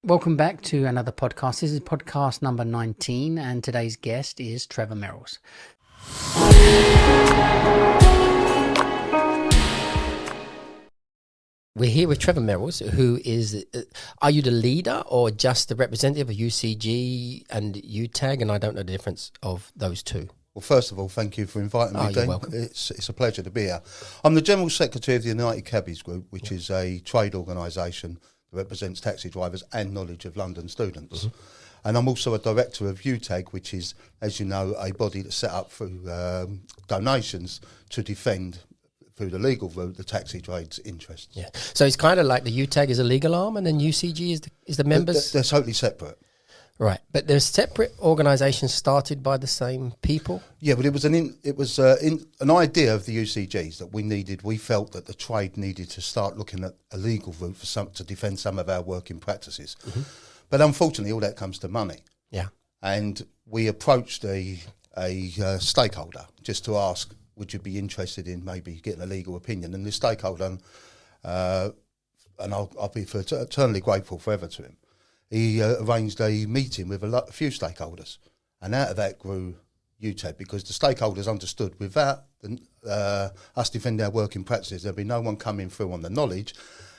Welcome back to another podcast. This is podcast number 19, and today's guest is Trevor Merralls. We're here with Trevor Merralls, who is, are you the leader or just the representative of UCG and UTAG? And I don't know the difference of those two. Well, first of all, thank you for inviting me, Dean. You're welcome. It's a pleasure to be here. I'm the General Secretary of the United Cabbies Group, which is a trade organisation that represents taxi drivers and knowledge of London students. And I'm also a director of UTAG, which is, as you know, a body that's set up through donations to defend, through the legal route, the taxi trade's interests. Yeah. So it's kind of like the UTAG is a legal arm and then UCG is the members? They're totally separate. Right. But they're separate organisations started by the same people? Yeah, but it was an idea of the UCGs that we felt that the trade needed to start looking at a legal route to defend some of our working practices. But unfortunately, all that comes to money. Yeah. And we approached a stakeholder just to ask, would you be interested in maybe getting a legal opinion? And the stakeholder, and I'll be eternally grateful forever to him, he arranged a meeting with a few stakeholders. And out of that grew UTAG, because the stakeholders understood without us defending our working practices, there'd be no one coming through on the knowledge.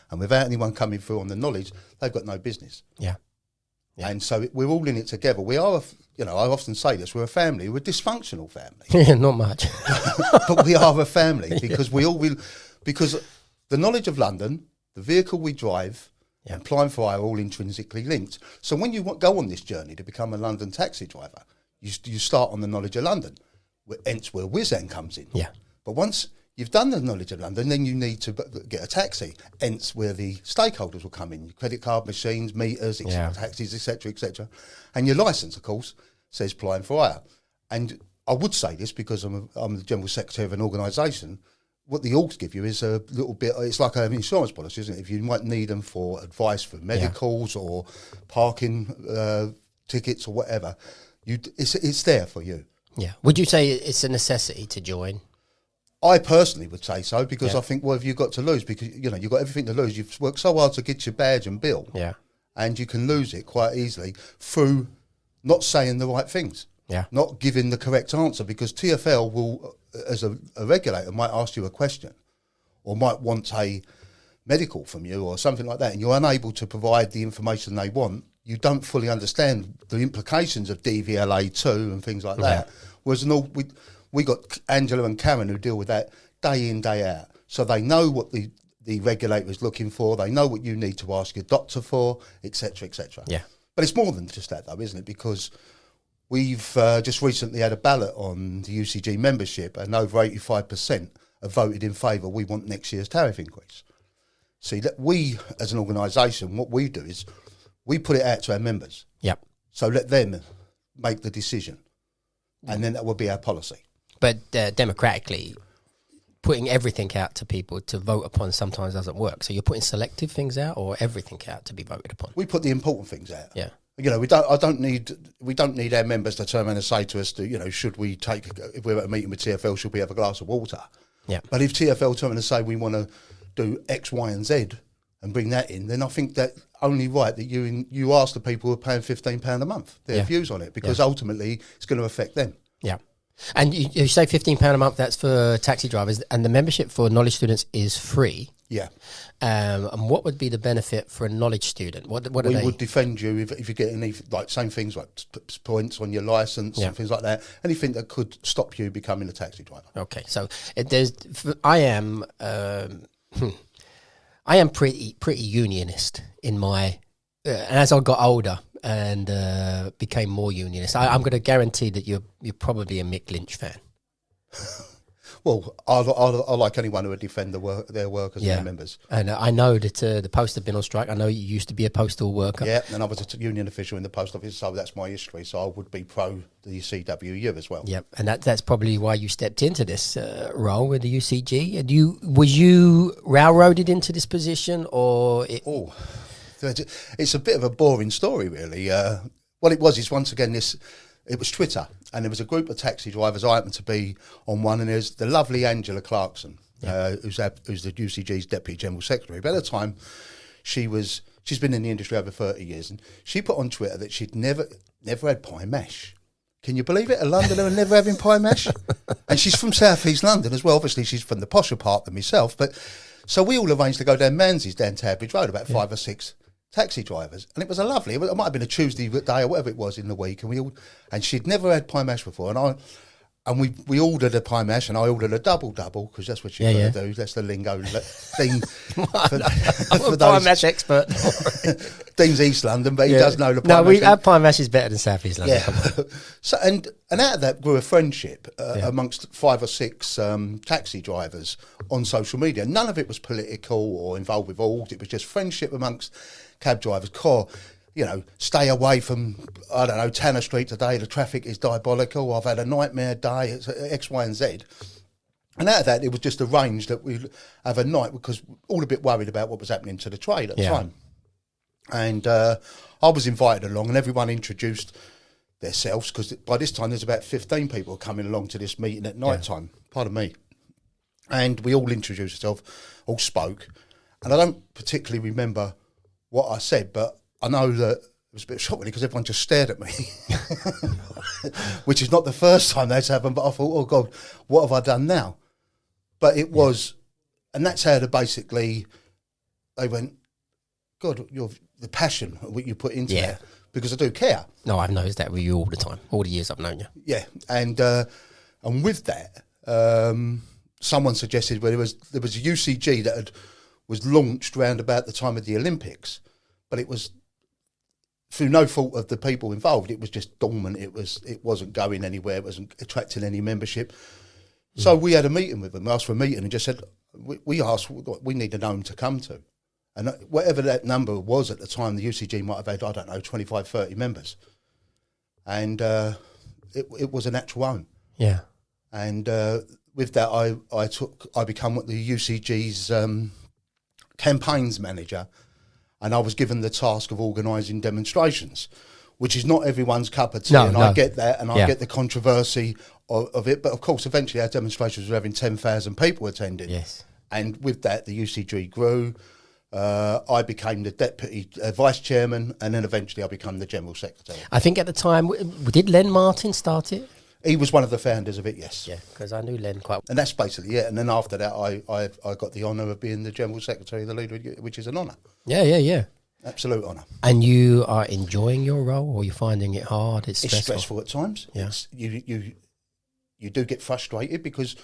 And without anyone coming through on the knowledge, they've got no business. Yeah. Yeah. And so we're all in it together. We are, I often say this, we're a family. We're a dysfunctional family. Not much. But we are a family because because the knowledge of London, the vehicle we drive, and Applying for Hire are all intrinsically linked. So when you go on this journey to become a London taxi driver, you start on the knowledge of London, hence where Wizan comes in. Yeah. But once you've done the knowledge of London, then you need to get a taxi, hence where the stakeholders will come in, your credit card machines, meters, taxis, etc., and your licence, of course, says Applying for Hire. And I would say this because I'm the General Secretary of an organisation. What the orgs give you is a little bit, it's like an insurance policy, isn't it? If you might need them for advice for medicals or parking tickets or whatever, it's there for you. Yeah. Would you say it's a necessity to join? I personally would say so, because I think, what have you got to lose? Because, you've got everything to lose. You've worked so hard to get your badge and bill. Yeah. And you can lose it quite easily through not saying the right things. Yeah. Not giving the correct answer, because TfL will, as a regulator, might ask you a question or might want a medical from you or something like that, and you're unable to provide the information they want. You don't fully understand the implications of DVLA2 and things like that. Whereas we got Angela and Karen who deal with that day in, day out. So they know what the regulator is looking for. They know what you need to ask your doctor for, etc., etc. Yeah. But it's more than just that, though, isn't it? Because we've just recently had a ballot on the UCG membership, and over 85% have voted in favour. We want next year's tariff increase. See, that we, as an organisation, what we do is we put it out to our members. Yep. So let them make the decision, and then that will be our policy. But democratically, putting everything out to people to vote upon sometimes doesn't work. So you're putting selective things out, or everything out to be voted upon? We put the important things out. Yeah. We don't need our members to turn around and say to us, should we if we're at a meeting with TfL, should we have a glass of water? Yeah. But if TfL turn around and say we want to do X, Y, and Z and bring that in, then I think that only right that you ask the people who are paying £15 a month their views on it, because ultimately it's going to affect them. Yeah. And you say £15 a month, that's for taxi drivers, and the membership for knowledge students is free. Yeah. And what would be the benefit for a knowledge student? What we would defend you if you get any, same things like points on your licence and things like that. Anything that could stop you becoming a taxi driver. Okay, so I am pretty unionist in my. And as I got older and became more unionist, I'm going to guarantee that you're probably a Mick Lynch fan. Well, I like anyone who would defend their workers and their members. And I know that the post have been on strike. I know you used to be a postal worker. Yeah, and I was a union official in the post office, so that's my history. So I would be pro the CWU as well. Yeah, and that's probably why you stepped into this role with the UCG. And was you railroaded into this position, or? It's a bit of a boring story, really. What it was is, once again, it was Twitter, and there was a group of taxi drivers. I happened to be on one, and there's the lovely Angela Clarkson, who's the UCG's Deputy General Secretary. But at the time, she was She's been in the industry over 30 years, and she put on Twitter that she'd never had pie mash. Can you believe it? A Londoner and never having pie mash? And she's from South East London as well. Obviously, she's from the posher part than myself. But so we all arranged to go down Manzeys, down Towerbridge Road, about 5 or 6 taxi drivers. And it was it might have been a Tuesday day or whatever it was in the week. And she'd never had pie mash before. And we ordered a pie mash, and I ordered a double, because that's what you've got to do. That's the lingo thing. I'm a pie mash expert. Dean's East London, but he does know the pie mash. Our pie mash is better than South East London. Yeah. So and out of that grew a friendship amongst 5 or 6 taxi drivers on social media. None of it was political or involved with alt. It was just friendship amongst cab drivers. Stay away from, I don't know, Tanner Street today. The traffic is diabolical. I've had a nightmare day. It's X, Y, and Z. And out of that, it was just arranged that we have a night, because we're all a bit worried about what was happening to the trade at the time. And I was invited along, and everyone introduced themselves, because by this time there's about 15 people coming along to this meeting at night time. Pardon me. And we all introduced ourselves, all spoke. And I don't particularly remember what I said, but I know that it was a bit shocking because everyone just stared at me, which is not the first time that's happened. But I thought, oh God, what have I done now? But it was, and that's how they went, God, the passion of what you put into it, because I do care. No, I've noticed that with you all the time, all the years I've known you. Yeah, and with that, someone suggested there was a UCG that was launched around about the time of the Olympics, but it was through no fault of the people involved. It was just dormant. It wasn't going anywhere. It wasn't attracting any membership. So we had a meeting with them, asked for a meeting, and just said, we need a home to come to. And whatever that number was at the time, the UCG might have had, I don't know, 25, 30 members. And it was an actual home. Yeah. And with that, I become what the UCG's campaigns manager, and I was given the task of organising demonstrations, which is not everyone's cup of tea. I get that, and I get the controversy of it. But of course, eventually our demonstrations were having 10,000 people attending. Yes. And with that, the UCG grew. I became the deputy vice chairman, and then eventually I became the general secretary. I think at the time, did Len Martin start it? He was one of the founders of it, yes. Yeah, because I knew Len quite well. And that's basically it. And then after that, I got the honour of being the general secretary of the leader, which is an honour. Yeah. Absolute honour. And you are enjoying your role, or you're finding it hard? It's stressful at times. Yeah. You do get frustrated because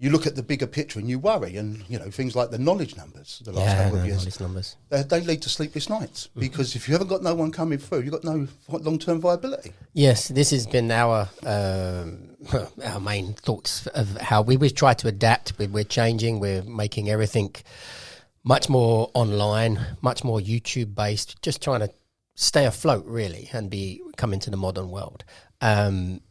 you look at the bigger picture and you worry, and things like the knowledge numbers. The last couple of years, knowledge numbers. They lead to sleepless nights because if you haven't got no one coming through, you've got no long-term viability. Yes, this has been our main thoughts of how we've tried to adapt. We're changing. We're making everything much more online, much more YouTube based. Just trying to stay afloat, really, and come into the modern world.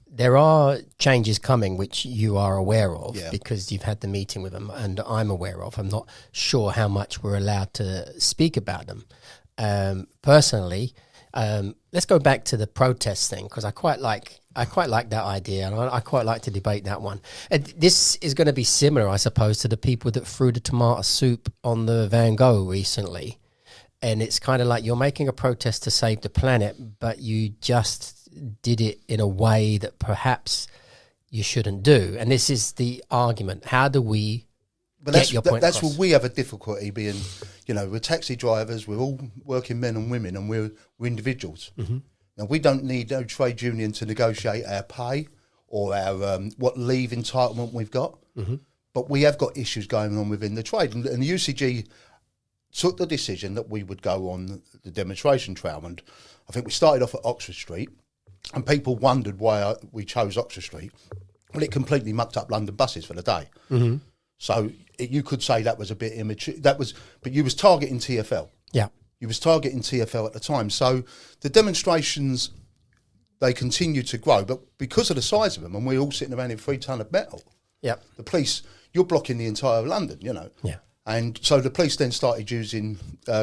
There are changes coming which you are aware of because you've had the meeting with them, and I'm aware of. I'm not sure how much we're allowed to speak about them. Personally, let's go back to the protest thing, because I quite like that idea, and I quite like to debate that one. This is going to be similar, I suppose, to the people that threw the tomato soup on the Van Gogh recently. And it's kind of like you're making a protest to save the planet, but you just did it in a way that perhaps you shouldn't do. And this is the argument. How do we get your point That's across? where we have a difficulty being, we're taxi drivers, we're all working men and women, and we're individuals. Mm-hmm. Now, we don't need no trade union to negotiate our pay or our what leave entitlement we've got. Mm-hmm. But we have got issues going on within the trade. And the UCG took the decision that we would go on the demonstration trail. And I think we started off at Oxford Street, and people wondered why we chose Oxford Street. Well, it completely mucked up London buses for the day. Mm-hmm. So you could say that was a bit immature. But you was targeting TfL. Yeah. You was targeting TfL at the time. So the demonstrations, they continue to grow. But because of the size of them, and we're all sitting around in 3 ton of metal, the police, you're blocking the entire London, Yeah. And so the police then started using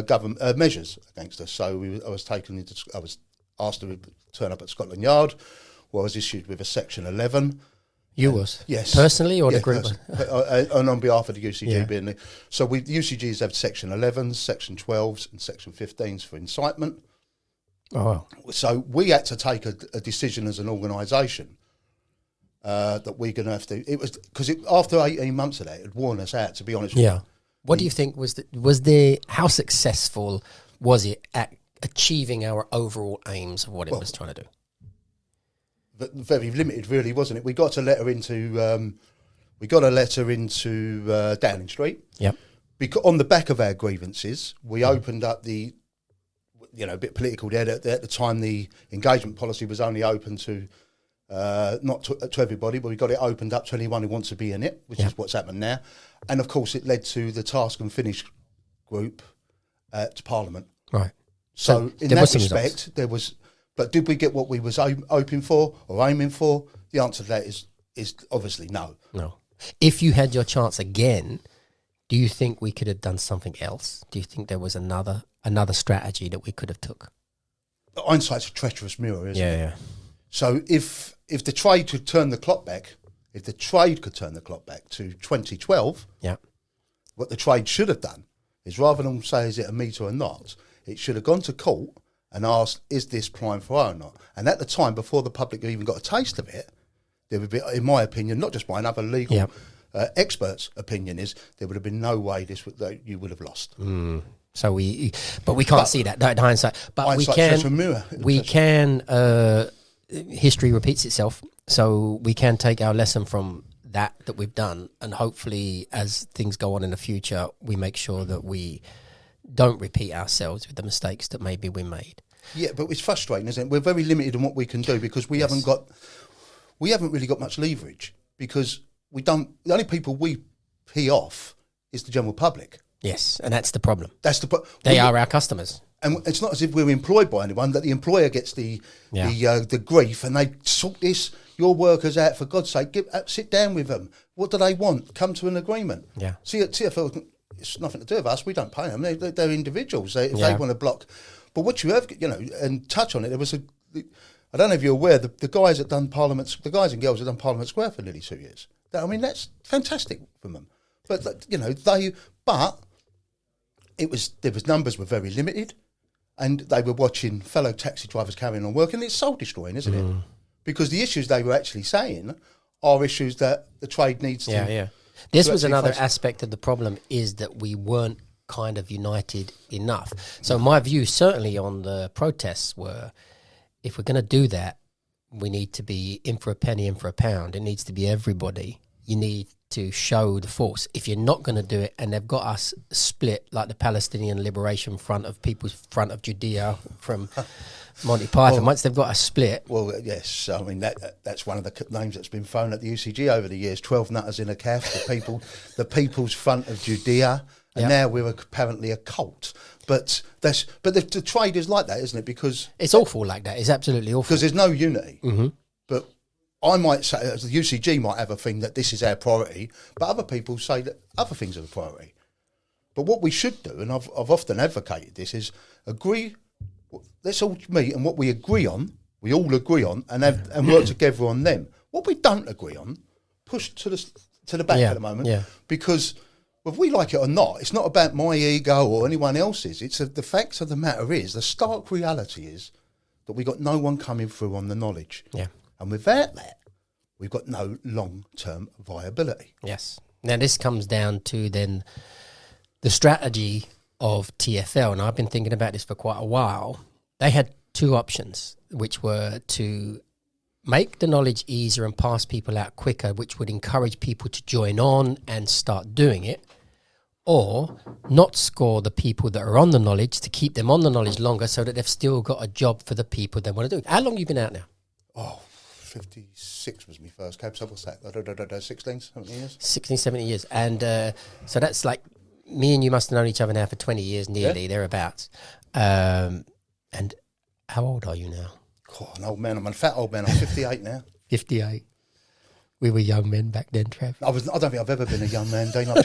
government measures against us. So I was asked to turn up at Scotland Yard, where I was issued with a Section 11. You was? Yes. Personally or the group? And on behalf of the UCG Yeah. being the... So we UCGs have Section 11s, Section 12s and Section 15s for incitement. Oh, wow. So we had to take a decision as an organisation that we're going to have to... It was because after 18 months of that, it had worn us out, to be honest with you. What do you think was the how successful was it at achieving our overall aims of what it was trying to do? But very limited, really, wasn't it? We got a letter into Downing Street. Yep. Because on the back of our grievances, we opened up a bit political there. At the time, the engagement policy was only open to not to everybody, but we got it opened up to anyone who wants to be in it, which is what's happened now. And of course, it led to the Task and Finish group at Parliament. Right. So in that respect, there was. But did we get what we was hoping for or aiming for? The answer to that is obviously no. No. If you had your chance again, do you think we could have done something else? Do you think there was another strategy that we could have took? Hindsight's a treacherous mirror, isn't it? Yeah. So if the trade could turn the clock back, to 2012, what the trade should have done is, rather than say is it a meter or not, it should have gone to court and asked, is this prime fire or not? And at the time, before the public even got a taste of it, there would be, in my opinion, not just mine, other legal experts' opinion is, there would have been no way you would have lost. So we can't see that in hindsight. But we can. History repeats itself, so we can take our lesson from that we've done, and hopefully, as things go on in the future, we make sure that we don't repeat ourselves with the mistakes that maybe we made. Yeah, but it's frustrating, isn't it? We're very limited in what we can do because we haven't really got much leverage, because the only people we pee off is the general public. Yes, and that's the problem. They are our customers. And it's not as if we're employed by anyone, that the employer gets the grief and they sort this, your workers out, for God's sake, sit down with them. What do they want? Come to an agreement. Yeah. TfL, it's nothing to do with us. We don't pay them. They're individuals. If they want to block. But what you have, and touch on it, there was I don't know if you're aware, the guys and girls that done Parliament Square for nearly 2 years. That's fantastic from them. But, there was numbers were very limited. And they were watching fellow taxi drivers carrying on work, and it's soul destroying, isn't it? Because the issues they were actually saying are issues that the trade needs to. Yeah. This was another aspect of the problem, is that we weren't kind of united enough. So my view, certainly on the protests, were, if we're going to do that, we need to be in for a penny, in for a pound. It needs to be everybody. You need to show the force. If you're not going to do it, and they've got us split like the Palestinian Liberation Front of Judea from Monty Python. Once they've got us split. Well, yes. I mean, that's one of the names that's been thrown at the UCG over the years. 12 nutters in a calf, the People's Front of Judea. And now we're apparently a cult. But the trade is like that, isn't it? Because it's awful like that. It's absolutely awful. Because there's no unity. Mm-hmm. But I might say, as the UCG might have a thing that this is our priority, but other people say that other things are the priority. But what we should do, and I've often advocated this, is agree. Let's all meet, and what we agree on, we all agree on, and work together on them. What we don't agree on, push to the back at the moment, because whether we like it or not, it's not about my ego or anyone else's. It's the fact of the matter is, the stark reality is that we got no one coming through on the knowledge. Yeah. And without that, we've got no long-term viability. Yes. Now, this comes down to then the strategy of TfL, and I've been thinking about this for quite a while. They had two options, which were to make the knowledge easier and pass people out quicker, which would encourage people to join on and start doing it, or not score the people that are on the knowledge, to keep them on the knowledge longer so that they've still got a job for the people they want to do. How long have you been out now? 56 was my first cab, so what's that? 16, 17 years? 16, 17 years. And so that's like, me and you must have known each other now for 20 years, nearly, thereabouts. And how old are you now? An old man. I'm a fat old man. I'm 58 now. 58. We were young men back then, Trev. I don't think I've ever been a young man, Dean. I've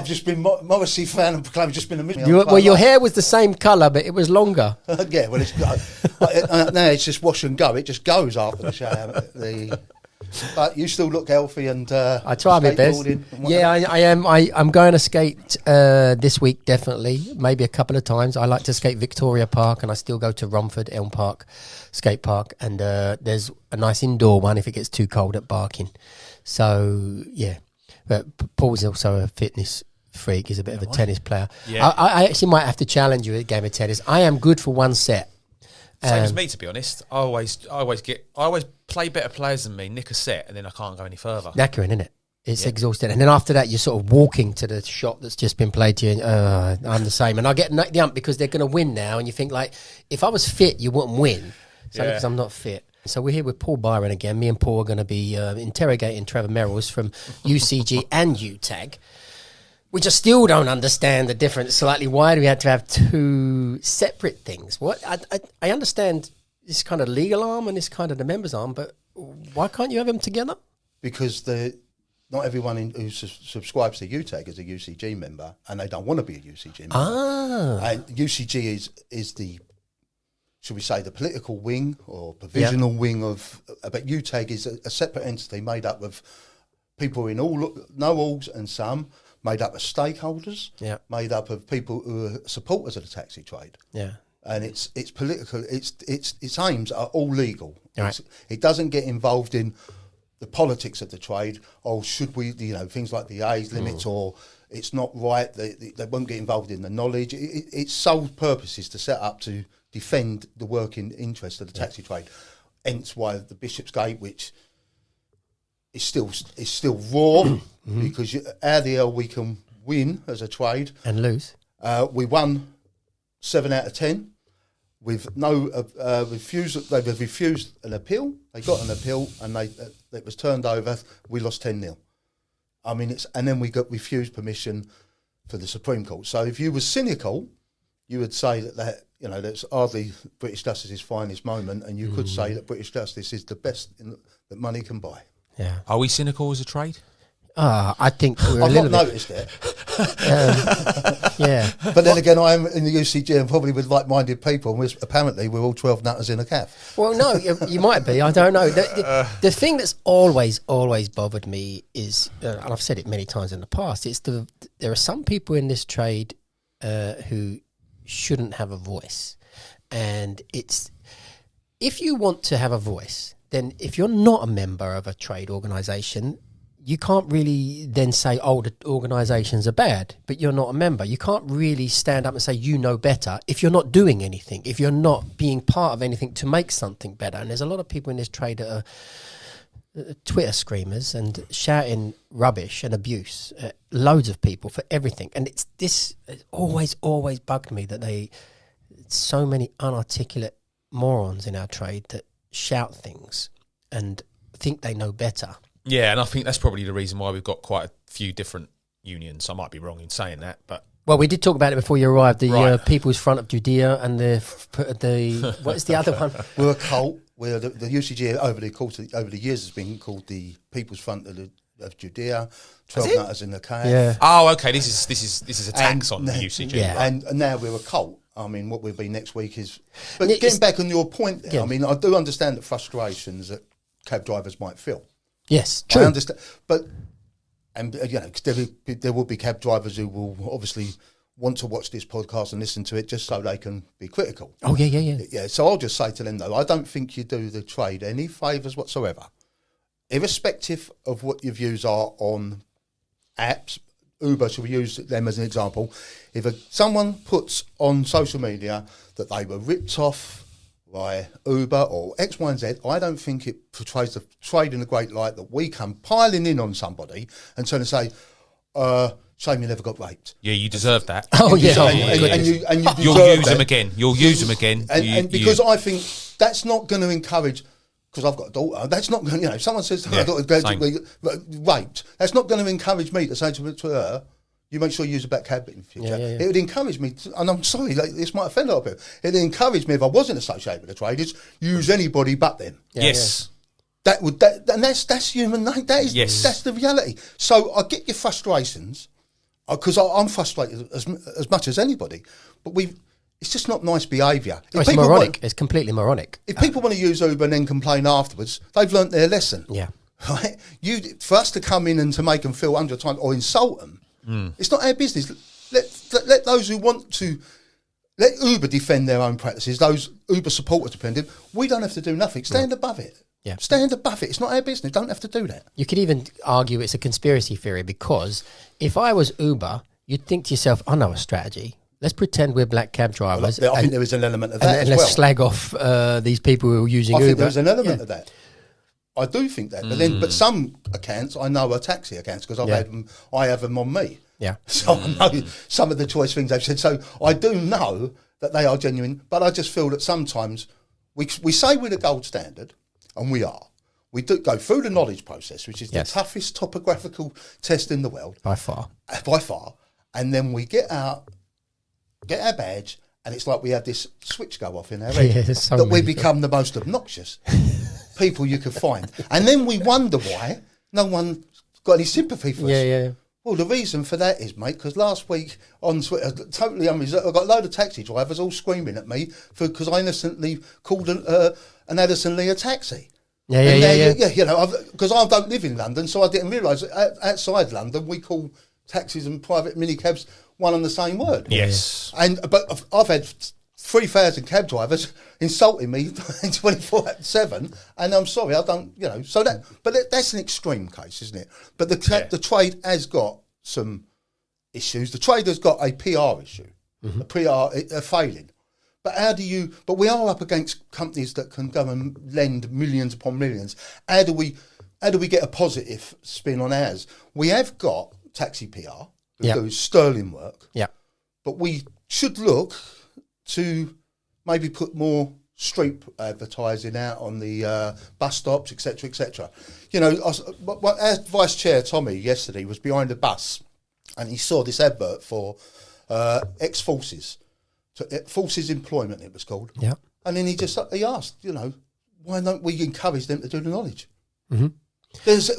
just been Morrissey fan and proclaimed just been a well, your hair was the same colour, but it was longer. Yeah, well, now it's just wash and go. It just goes after the shower. But you still look healthy and I try my best. Yeah, I am. I'm going to skate this week, definitely. Maybe a couple of times. I like to skate Victoria Park, and I still go to Romford Elm Park skate park. And there's a nice indoor one if it gets too cold at Barking. So yeah, but Paul's also a fitness freak. He's a bit of a tennis player. Yeah. I actually might have to challenge you at a game of tennis. I am good for one set. Same as me, to be honest. I always play better players than me, nick a set, and then I can't go any further. Knackering, isn't it? It's exhausting. And then after that, you're sort of walking to the shot that's just been played to you. And, I'm the same. And I get the ump because they're going to win now. And you think, like, if I was fit, you wouldn't win. So because I'm not fit. So we're here with Paul Byron again. Me and Paul are going to be interrogating Trevor Merralls from UCG and UTAG. Which I still don't understand the difference slightly. Why do we have to have two separate things? What I understand this kind of legal arm and this kind of the members arm, but why can't you have them together? Because not everyone who subscribes to UTAG is a UCG member, and they don't want to be a UCG member. And UCG is the, should we say, the political wing or provisional wing of. But UTAG is a separate entity made up of people in no orgs and some. Made up of stakeholders, made up of people who are supporters of the taxi trade. Yeah. And it's political, its aims are all legal. Right. It doesn't get involved in the politics of the trade, or should we, things like the age limits, or it's not right, they won't get involved in the knowledge. Its sole purpose is to set up to defend the working interest of the taxi trade. Hence why the Bishopsgate, which is still raw, because how the hell we can win as a trade and lose. We won 7 out of 10 with no refusal. They refused an appeal. They got an appeal, and it was turned over. We lost 10-0. I mean, and then we got refused permission for the Supreme Court. So if you were cynical, you would say that that's hardly British Justice's finest moment, and you could say that British Justice is the best that money can buy. Yeah. Are we cynical as a trade? I think we're I've not noticed it. Yeah. But then again, I am in the UCG and probably with like-minded people, and apparently we're all 12 nutters in a calf. Well, no, you might be. I don't know. The thing that's always bothered me is, and I've said it many times in the past, there are some people in this trade who shouldn't have a voice. And if you want to have a voice, then if you're not a member of a trade organisation, you can't really then say, the organisations are bad, but you're not a member. You can't really stand up and say you know better if you're not doing anything, if you're not being part of anything to make something better. And there's a lot of people in this trade that are Twitter screamers and shouting rubbish and abuse at loads of people for everything. And it's always bugged me that so many unarticulate morons in our trade that shout things and think they know better. Yeah, and I think that's probably the reason why we've got quite a few different unions. I might be wrong in saying that, but well, we did talk about it before you arrived. The People's Front of Judea and the what is the other one? We're a cult. We're the UCG over the years has been called the People's Front of Judea. 12 nutters in the cave. Yeah. Oh, okay. This is attacks on the UCG. Yeah, right. and now we're a cult. I mean, what we'll be next week is... But getting back on your point there, I mean, I do understand the frustrations that cab drivers might feel. Yes, true. I understand. But, there will be cab drivers who will obviously want to watch this podcast and listen to it just so they can be critical. Oh, yeah. Yeah, so I'll just say to them, though, I don't think you do the trade any favours whatsoever. Irrespective of what your views are on apps, Uber, shall we use them as an example? If someone puts on social media that they were ripped off by Uber or X, Y, and Z, I don't think it portrays the trade in a great light that we come piling in on somebody and trying to say, shame you never got raped. Yeah, you deserve that. Oh, yeah. And you'll use them again. You'll use them again. And because I think that's not going to encourage... Because I've got a daughter, that's not going to, if someone says to my daughter, raped, that's not going to encourage me to say to her, you make sure you use a back cab in the future. Yeah. It would encourage me, and I'm sorry, this might offend a lot of people, it would encourage me if I wasn't associated with the trade, is use anybody but them. Yes. And that's human nature, that's the reality. So I get your frustrations, because I'm frustrated as much as anybody, but it's just not nice behaviour. It's moronic. It's completely moronic. If people want to use Uber and then complain afterwards, they've learnt their lesson. Yeah. right? For us to come in and to make them feel 100 times or insult them, it's not our business. Let those who want to, let Uber defend their own practices, those Uber supporters defend it. We don't have to do nothing. Stand above it. Yeah. Stand above it. It's not our business. Don't have to do that. You could even argue it's a conspiracy theory, because if I was Uber, you'd think to yourself, I know a strategy. Let's pretend we're black cab drivers. I think there is an element of that and let's slag off these people who are using Uber. I think there's an element of that. I do think that. But some accounts I know are taxi accounts because I have them on me. Yeah. So I know some of the choice things they've said. So I do know that they are genuine, but I just feel that sometimes we say we're the gold standard, and we are. We do go through the knowledge process, which is the toughest topographical test in the world. By far. And then we get our badge, and it's like we have this switch go off in our head that we become the most obnoxious people you could find. And then we wonder why no one got any sympathy for us. Yeah. Well, the reason for that is, mate, because last week on Twitter, totally unreserved, I got a load of taxi drivers all screaming at me because I innocently called an Addison Lee a taxi. Yeah. You know, because I don't live in London, so I didn't realise that outside London we call taxis and private minicabs one and the same word. Yes. But I've had 3,000 cab drivers insulting me 24/7, and I'm sorry, I don't, you know. So that's an extreme case, isn't it? But the trade has got some issues. The trade has got a PR issue, a failing. But But we are up against companies that can go and lend millions upon millions. How do we get a positive spin on ours? We have got taxi PR who do sterling work. Yeah. But we should look to maybe put more street advertising out on the bus stops, etc., etc. You know, our vice chair Tommy yesterday was behind a bus, and he saw this advert for ex-forces. Forces Employment, it was called. Yeah. And then he asked, you know, why don't we encourage them to do the knowledge? Mm-hmm.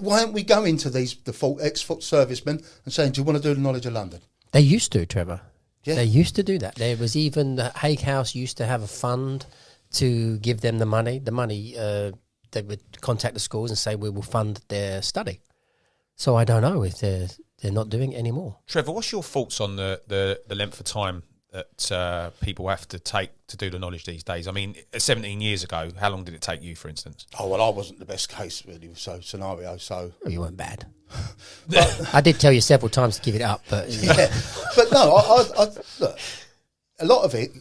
Why don't we go into these default ex-servicemen and saying, do you want to do the knowledge of London? They used to, Trevor. Yeah. They used to do that. There was even the Hague House used to have a fund to give them the money. The money, they would contact the schools and say, we will fund their study. So I don't know if they're not doing it anymore. Trevor, what's your thoughts on the length of time that people have to take to do the knowledge these days? I mean, 17 years ago, how long did it take you, for instance? Oh, well, I wasn't the best case, really, scenario. Oh, you weren't bad. I did tell you several times to give it up, but... Yeah, but no, I look, a lot of it,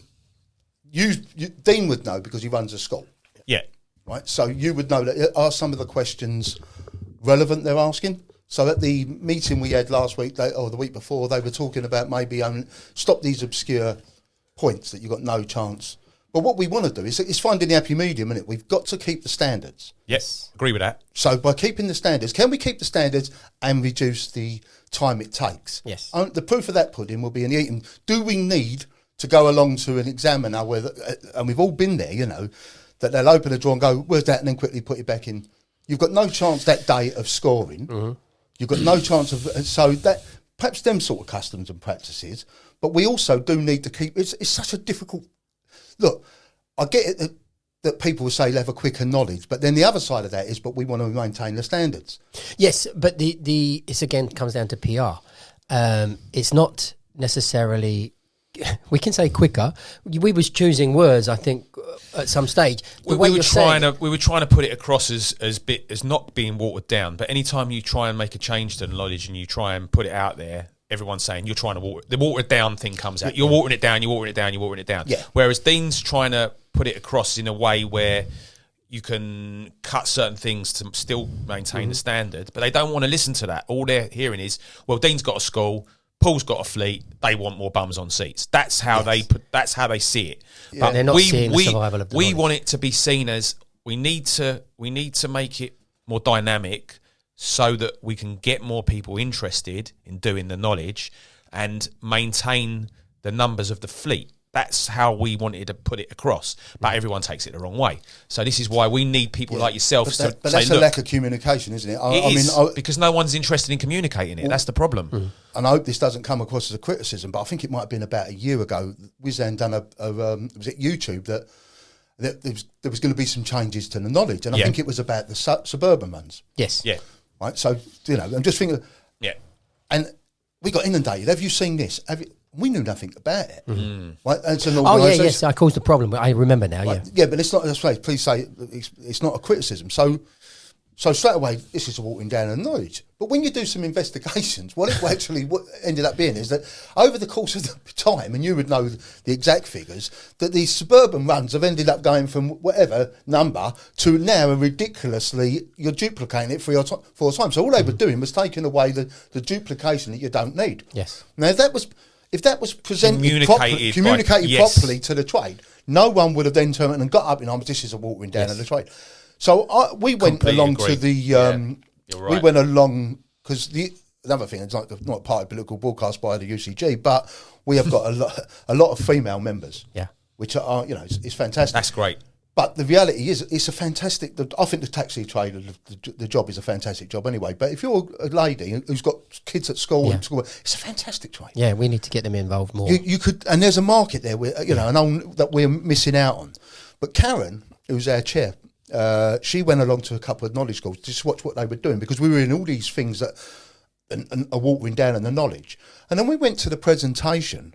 Dean would know because he runs a school. Yeah. Right, so you would know that are some of the questions relevant they're asking? So at the meeting we had last week, or the week before, they were talking about maybe stop these obscure points that you've got no chance. But what we want to do is finding the happy medium, isn't it? We've got to keep the standards. Yes, agree with that. So by keeping the standards, can we keep the standards and reduce the time it takes? Yes. The proof of that pudding will be in the eating. Do we need to go along to an examiner and we've all been there, you know, that they'll open a drawer and go, where's that, and then quickly put it back in. You've got no chance that day of scoring. Mm-hmm. You've got no chance of... So that perhaps them sort of customs and practices, but we also do need to keep... It's such a difficult... Look, I get it that people will say they have a quicker knowledge, but then the other side of that is, but we want to maintain the standards. Yes, but it's again comes down to PR. It's not necessarily... We can say quicker. We was choosing words, I think, at some stage. We were trying to put it across as not being watered down. But anytime you try and make a change to the knowledge and you try and put it out there, everyone's saying you're trying to the watered down thing comes out. You're watering it down. You're watering it down. You're watering it down. Yeah. Whereas Dean's trying to put it across in a way where you can cut certain things to still maintain the standard, but they don't want to listen to that. All they're hearing is, well, Dean's got a school. Paul's got a fleet. They want more bums on seats. That's how That's how they see it. Yeah. But they're not seeing the survival of the knowledge. We want it to be seen as we need to make it more dynamic so that we can get more people interested in doing the knowledge and maintain the numbers of the fleet. That's how we wanted to put it across, but everyone takes it the wrong way. So this is why we need people like yourself to say, that's a lack of communication, isn't it? I mean, because no one's interested in communicating it. That's the problem. And I hope this doesn't come across as a criticism, but I think it might have been about a year ago. Wizan done was it YouTube that there was going to be some changes to the knowledge, and I think it was about the suburban ones. Yes. Yeah. Right. So I'm just thinking. Yeah. And we got inundated. Have you seen this? We knew nothing about it. Right? And it's an yes, I caused the problem. I remember now. Right? Yeah, but it's not. Please say it's not a criticism. So straight away, this is a watering down of knowledge. But when you do some investigations, what ended up being is that over the course of the time, and you would know the exact figures, that these suburban runs have ended up going from whatever number to now a ridiculously, you're duplicating it four times. So all they were doing was taking away the duplication that you don't need. Yes. Now, if that was presented communicated properly to the trade, no one would have then turned and got up and this is a watering down of the trade. So we went along to the. You're right. We went along because another thing, it's not part of political broadcast by the UCG, but we have got a lot of female members. Yeah, which are it's fantastic. That's great. But the reality is, it's a fantastic. I think the taxi trade, the job is a fantastic job anyway. But if you're a lady who's got kids at school, it's a fantastic trade. Yeah, we need to get them involved more. You could, and there's a market there, where, that we're missing out on. But Karen, who's our chair, she went along to a couple of knowledge schools just to watch what they were doing, because we were in all these things that and are watering down in the knowledge. And then we went to the presentation.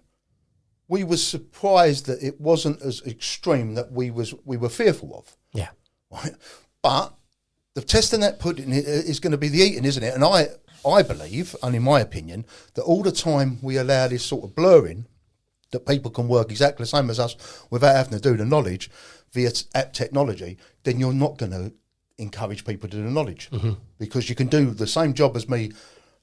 We were surprised that it wasn't as extreme that we were fearful of. Yeah. Right? But the testing that pudding is going to be the eating, isn't it? And I believe, and in my opinion, that all the time we allow this sort of blurring, that people can work exactly the same as us without having to do the knowledge via app technology, then you're not going to encourage people to do the knowledge, because you can do the same job as me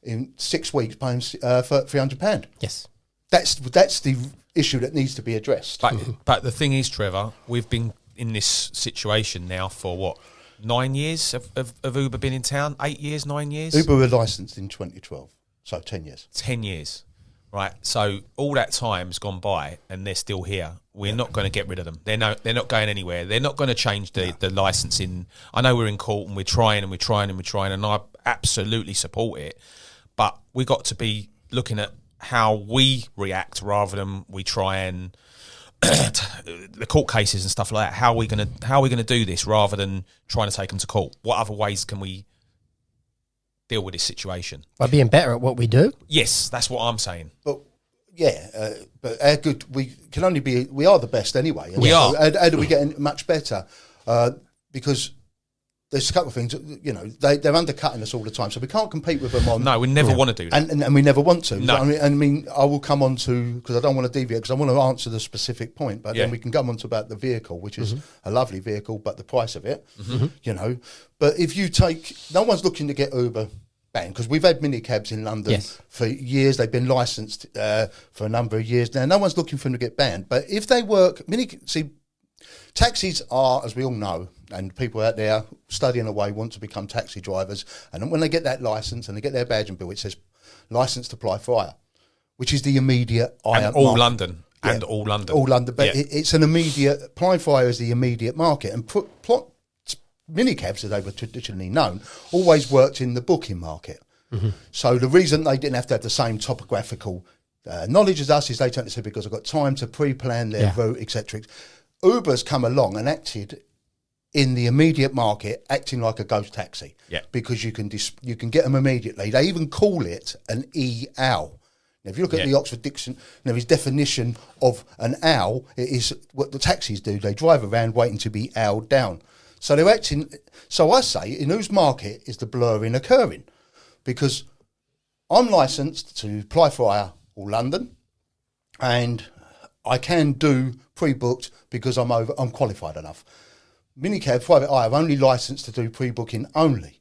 in 6 weeks paying for £300. Yes. That's the issue that needs to be addressed. But the thing is, Trevor, we've been in this situation now for what, 9 years? Have Uber been in town? 8 years, 9 years? Uber were licensed in 2012, so 10 years. 10 years, right? So all that time's gone by, and they're still here. We're not going to get rid of them. They're not going anywhere. They're not going to change the licensing. I know we're in court and we're trying, and I absolutely support it. But we got to be looking at how we react rather than we try and the court cases and stuff like that. How are we gonna do this rather than trying to take them to court? What other ways can we deal with this situation? By being better at what we do. Yes, that's what I'm saying. But but how good we can only be. We are the best anyway. We are. How do we get much better? Because there's a couple of things, they're undercutting us all the time, so we can't compete with them on. No, we never want to do that, and we never want to. No. I mean, I will come on to, because I don't want to deviate, because I want to answer the specific point, but then we can come on to about the vehicle, which is a lovely vehicle, but the price of it, But if you take, no one's looking to get Uber banned, because we've had minicabs in London for years. They've been licensed for a number of years now. No one's looking for them to get banned, but if they work, taxis are, as we all know, and people out there studying away want to become taxi drivers, and when they get that licence and they get their badge and bill, it says licence to apply for hire, which is the immediate hire and all market. London. And all London. All London, but it's an immediate, apply for hire is the immediate market, and minicabs, as they were traditionally known, always worked in the booking market. So the reason they didn't have to have the same topographical knowledge as us is they tend to say, because I've got time to pre-plan their route, etc. Uber's come along and acted in the immediate market, acting like a ghost taxi, because you can get them immediately. They even call it an e-owl. Now, if you look at the Oxford Dictionary's definition of an owl, it is what the taxis do. They drive around waiting to be owled down. So they're acting. So I say, in whose market is the blurring occurring? Because I'm licensed to apply for hire all London, and I can do pre-booked because I'm qualified enough. Minicab, private hire, are only licensed to do pre-booking only.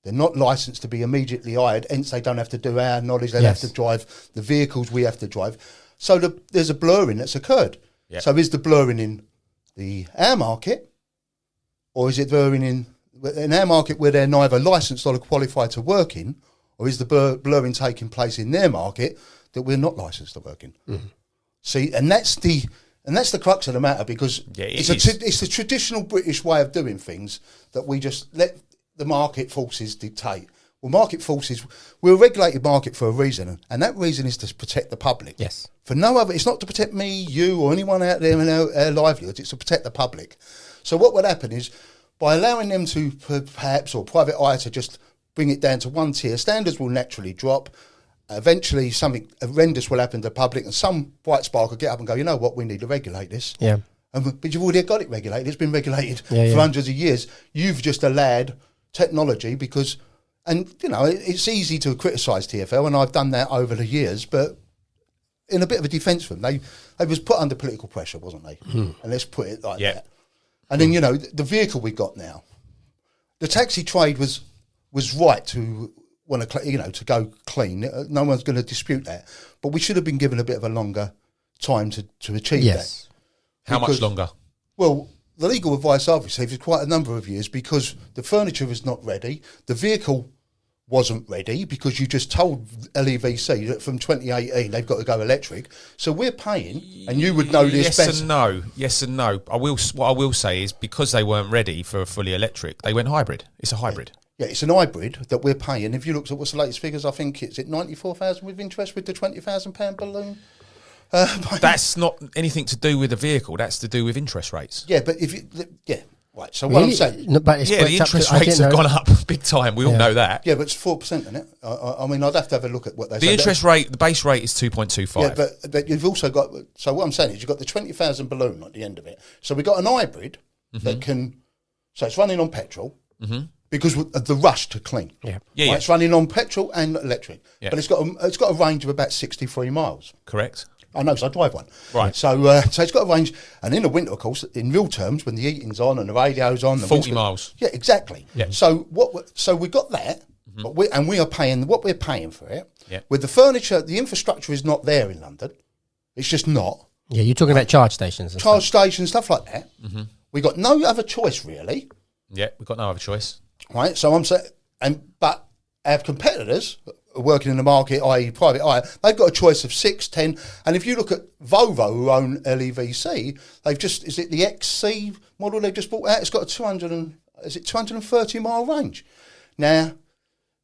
They're not licensed to be immediately hired, hence they don't have to do our knowledge, they have to drive the vehicles we have to drive. So there's a blurring that's occurred. Yep. So is the blurring in our market, or is it blurring in our market where they're neither licensed or qualified to work in, or is the blurring taking place in their market that we're not licensed to work in? See, and that's the crux of the matter, because it's a traditional British way of doing things that we just let the market forces dictate. Well, market forces, we're a regulated market for a reason, and that reason is to protect the public. Yes. For no other, it's not to protect me, you, or anyone out there in our livelihoods, it's to protect the public. So what would happen is, by allowing them to perhaps, or private eye to just bring it down to one tier, standards will naturally drop. Eventually something horrendous will happen to the public, and some bright spark will get up and go, you know what, we need to regulate this. Yeah. But you've already got it regulated. It's been regulated for hundreds of years. You've just allowed technology because... And, you know, it's easy to criticise TfL, and I've done that over the years, but in a bit of a defence for them, they was put under political pressure, wasn't they? And let's put it like that. And then, you know, the vehicle we got now, the taxi trade was right to want to, you know, to go clean. No one's going to dispute that. But we should have been given a bit of a longer time to achieve that. How much longer? Well, the legal advice I've received is quite a number of years because the furniture was not ready. The vehicle wasn't ready because you just told LEVC that from 2018 they've got to go electric. So we're paying, and you would know this better. Yes and no. What I will say is because they weren't ready for a fully electric, they went hybrid. It's a hybrid. Yeah, it's an hybrid that we're paying. If you looked at what's the latest figures, I think it's at 94,000 with interest with the £20,000 balloon. That's not anything to do with the vehicle. That's to do with interest rates. Yeah, but if you, right. So what I'm saying, No, but it's the interest rates have gone up big time. We all know that. yeah, but it's 4%, isn't it? I mean, I'd have to have a look at what they say. The interest rate, the base rate is 2.25. Yeah, but you've also got. So what I'm saying is you've got the 20,000 balloon at the end of it. So we've got an hybrid that can. So it's running on petrol. Because of the rush to clean. It's running on petrol and electric. But it's got a range of about 63 miles. Correct. I know, because I drive one. Right. So it's got a range, and in the winter, of course, in real terms, when the heating's on and the radio's on, the 40 miles. Yeah, exactly. Yeah. So we got that, but we are paying what we're paying for it. Yeah. With the furniture, the infrastructure is not there in London. It's just not. Yeah, you're talking about charge stations. And Charge stations, stuff like that. We got no other choice really. Yeah, we've got no other choice. Right. So I'm saying, but our competitors working in the market, i.e. private eye, they've got a choice of 6, 10, and if you look at Volvo, who own LEVC, they've just, is it the XC model they've just bought out? It's got a 230 mile range. Now,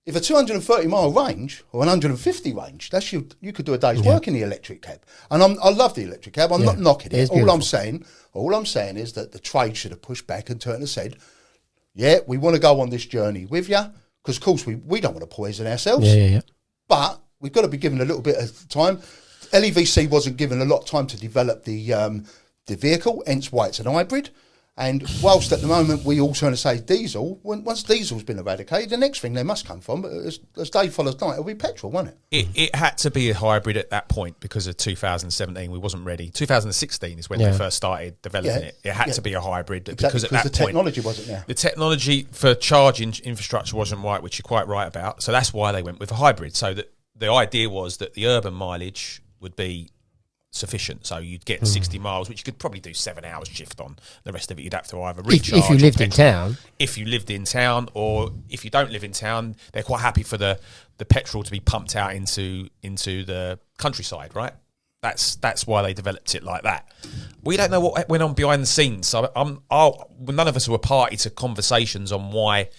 if a 230 mile range or an 150 range, that's you could do a day's work in the electric cab. And I love the electric cab. I'm not knocking it. All I'm saying is that the trade should have pushed back and turned and said, yeah, we want to go on this journey with you. Because, of course, we don't want to poison ourselves. Yeah. But we've got to be given a little bit of time. LEVC wasn't given a lot of time to develop the vehicle, hence why it's an hybrid. And whilst at the moment we all trying to say diesel, once diesel's been eradicated, the next thing they must come from, as day follows night, it'll be petrol, won't it? It had to be a hybrid at that point because of 2017. We wasn't ready. 2016 is when they first started developing it. It had to be a hybrid because at that point the technology wasn't there. The technology for charging infrastructure wasn't right, which you're quite right about. So that's why they went with a hybrid. So that the idea was that the urban mileage would be sufficient, so you'd get 60 miles, which you could probably do 7 hours shift on. The rest of it you'd have to either recharge. If you lived in town. If you lived in town, or if you don't live in town, they're quite happy for the petrol to be pumped out into the countryside, right? That's why they developed it like that. We don't know what went on behind the scenes. So none of us were party to conversations on why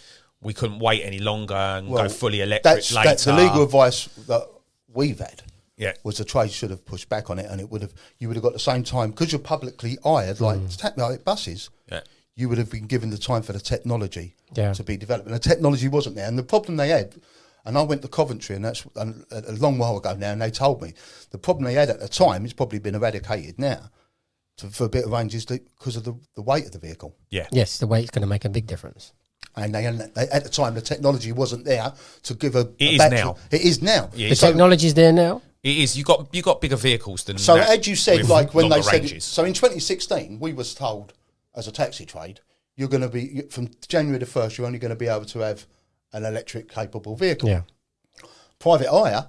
we couldn't wait any longer and go fully electric later. That's the legal advice that we've had. Yeah, was the trade should have pushed back on it, and you would have got the same time because you're publicly hired like buses. Yeah, you would have been given the time for the technology to be developed, and the technology wasn't there. And the problem they had, and I went to Coventry, and that's a long while ago now, and they told me the problem they had at the time, it's probably been eradicated now for a bit of range, is because of the weight of the vehicle. Yeah, yes, the weight's going to make a big difference. And they at the time the technology wasn't there to give a. It is battery. now. It is now. Yeah, the technology's there now. It is. You got bigger vehicles than. So as you said, like when they said, ranges. So in 2016, we was told as a taxi trade, you're going to be from January the 1st, you're only going to be able to have an electric capable vehicle. Yeah. Private hire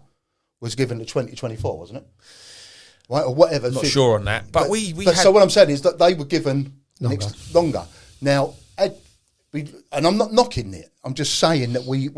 was given to 2024, wasn't it? Right, or whatever. Not sure on that, but we had. So what I'm saying is that they were given longer. Now, and I'm not knocking it. I'm just saying that we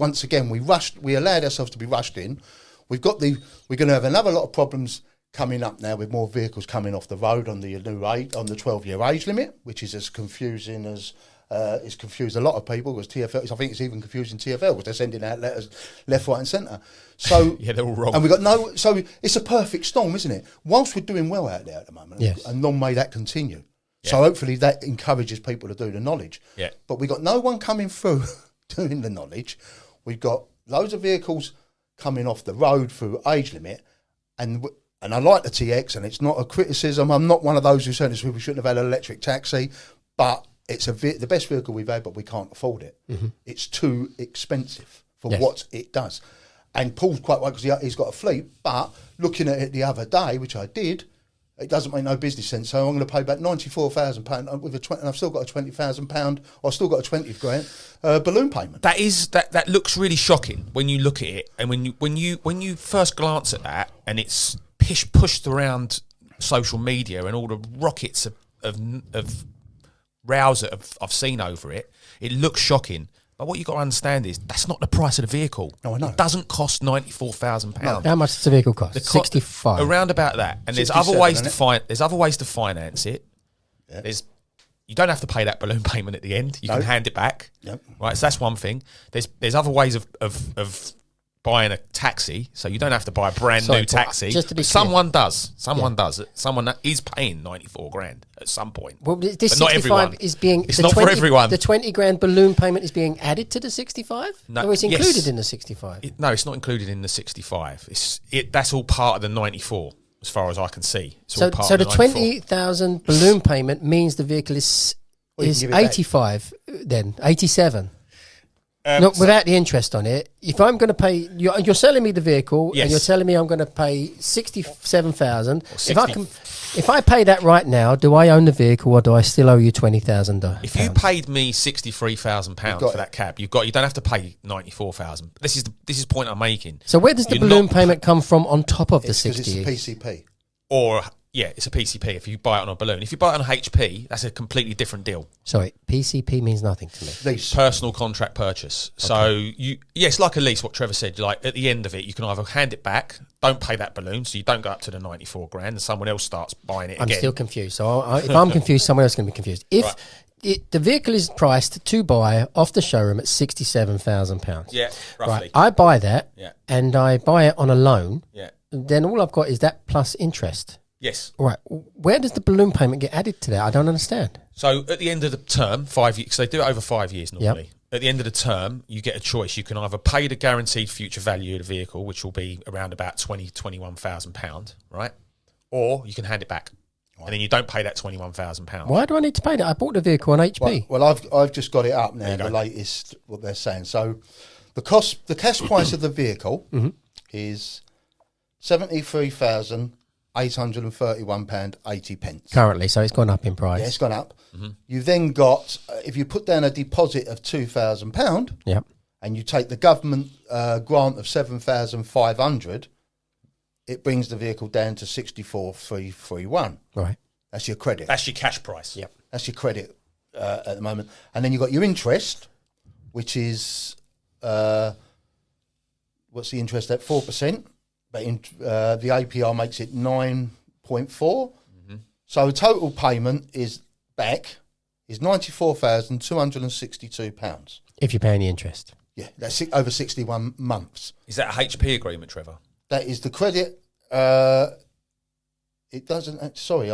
allowed ourselves to be rushed in. We're going to have another lot of problems coming up now with more vehicles coming off the road on the new age, on the 12-year age limit, which is as confusing as It's confused a lot of people because TfL. I think it's even confusing TfL because they're sending out letters left, right, and centre. So yeah, they're all wrong. And we got no. So it's a perfect storm, isn't it? Whilst we're doing well out there at the moment, Yes. and long may that continue. Yeah. So hopefully that encourages people to do the knowledge. Yeah. But we got no one coming through doing the knowledge. We've got loads of vehicles coming off the road through age limit, and I like the TX, and it's not a criticism. I'm not one of those who said we shouldn't have had an electric taxi, but it's the best vehicle we've had, but we can't afford it. Mm-hmm. It's too expensive for what it does. And Paul's quite right because he's got a fleet, but looking at it the other day, which I did, it doesn't make no business sense. So I'm going to pay back £94,000 with and I've still got a £20,000, or I've still got a 20 grand balloon payment. That looks really shocking when you look at it, and when you first glance at that, and it's pushed around social media and all the rockets of rows that I've seen over it. It looks shocking. But what you've got to understand is that's not the price of the vehicle. No, I know. It doesn't cost £94,000. No. How much does the vehicle cost? 65. Around about that. And there's other ways to There's other ways to finance it. Yeah. You don't have to pay that balloon payment at the end. You can hand it back. Yep. Right. So that's one thing. There's other ways of buying a taxi, so you don't have to buy a brand new taxi. Just to be someone does. Someone that is paying 94 grand at some point. Well, this but not everyone. Is being. It's not for everyone. The 20 grand balloon payment is being added to the 65. No, or it's included in the 65. No, it's not included in the 65. That's all part of the 94, as far as I can see. So the 20,000 balloon payment means the vehicle is 85. Then 87. Without the interest on it. If I'm going to pay, you're selling me the vehicle, and you're telling me I'm going to pay 67,000. If I pay that right now, do I own the vehicle, or do I still owe you 20,000? If you paid me £63,000 for that cab, you don't have to pay 94,000. This is the point I'm making. So where does the balloon payment come from on top of the 60? It's a PCP. Or it's a PCP if you buy it on a balloon. If you buy it on a HP, that's a completely different deal. Sorry, PCP means nothing to me. Lease. Personal contract purchase. Okay. So it's like a lease, what Trevor said. Like at the end of it, you can either hand it back, don't pay that balloon, so you don't go up to the 94 grand, and someone else starts buying it again. I'm still confused. So if I'm confused, someone else is going to be confused. If the vehicle is priced to buy off the showroom at £67,000. Yeah, roughly. Right, I buy that, and I buy it on a loan. Yeah. Then all I've got is that plus interest. Yes. All right. Where does the balloon payment get added to that? I don't understand. So at the end of the term, 5 years, because they do it over 5 years normally. Yep. At the end of the term, you get a choice. You can either pay the guaranteed future value of the vehicle, which will be around about £21,000, right? Or you can hand it back. Right. And then you don't pay that £21,000. Why do I need to pay that? I bought the vehicle on HP. Well, I've just got it up now, the latest, what they're saying. So the cash price of the vehicle is £73,831.80. Currently, so it's gone up in price. Yeah, it's gone up. Mm-hmm. You've then got, if you put down a deposit of £2,000, and you take the government grant of £7,500, it brings the vehicle down to 64,331. Right. That's your credit. That's your cash price. Yep. That's your credit at the moment. And then you've got your interest, which is, what's the interest at? 4%. But the APR makes it 9.4. Mm-hmm. So the total payment is £94,262. If you're paying the interest. Yeah, that's over 61 months. Is that a HP agreement, Trevor? That is the credit. It doesn't. Sorry,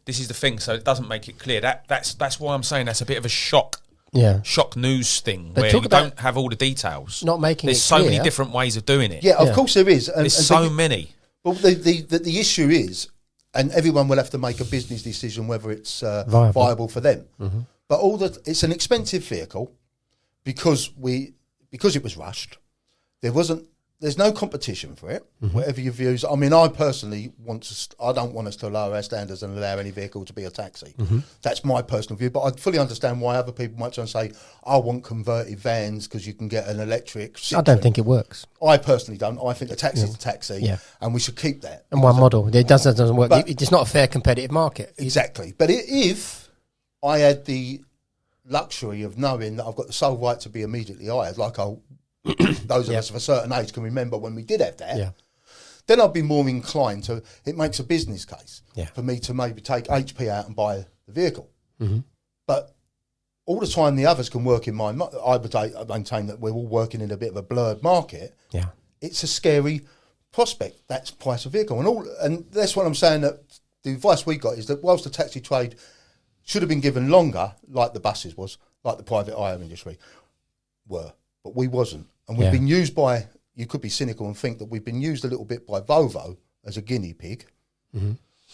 this is the thing. So it doesn't make it clear. That's why I'm saying that's a bit of a shock. Yeah, shock news thing where you don't have all the details. Not making There's it so clear. many different ways of doing it. Yeah, of course there is. There's so many. Well, the issue is, and everyone will have to make a business decision whether it's viable for them. Mm-hmm. But it's an expensive vehicle because it was rushed. There's no competition for it. Mm-hmm. Whatever your views. I mean, I personally I don't want us to lower our standards and allow any vehicle to be a taxi. Mm-hmm. That's my personal view. But I fully understand why other people might try and say, I want converted vans because you can get an electric. I don't think it works. I personally don't. I think a taxi is a taxi, and we should keep that. And one model. It doesn't work. It's not a fair competitive market. Exactly. But if I had the luxury of knowing that I've got the sole right to be immediately hired, like those of us of a certain age can remember when we did have that, then I'd be more inclined to, it makes a business case for me to maybe take HP out and buy the vehicle. Mm-hmm. But all the time the others can work in I would maintain that we're all working in a bit of a blurred market. Yeah. It's a scary prospect. That's price of vehicle. And that's what I'm saying, that the advice we got is that whilst the taxi trade should have been given longer, like the buses was, like the private hire industry were, but we wasn't. And we've been used by, you could be cynical and think that we've been used a little bit by Volvo as a guinea pig,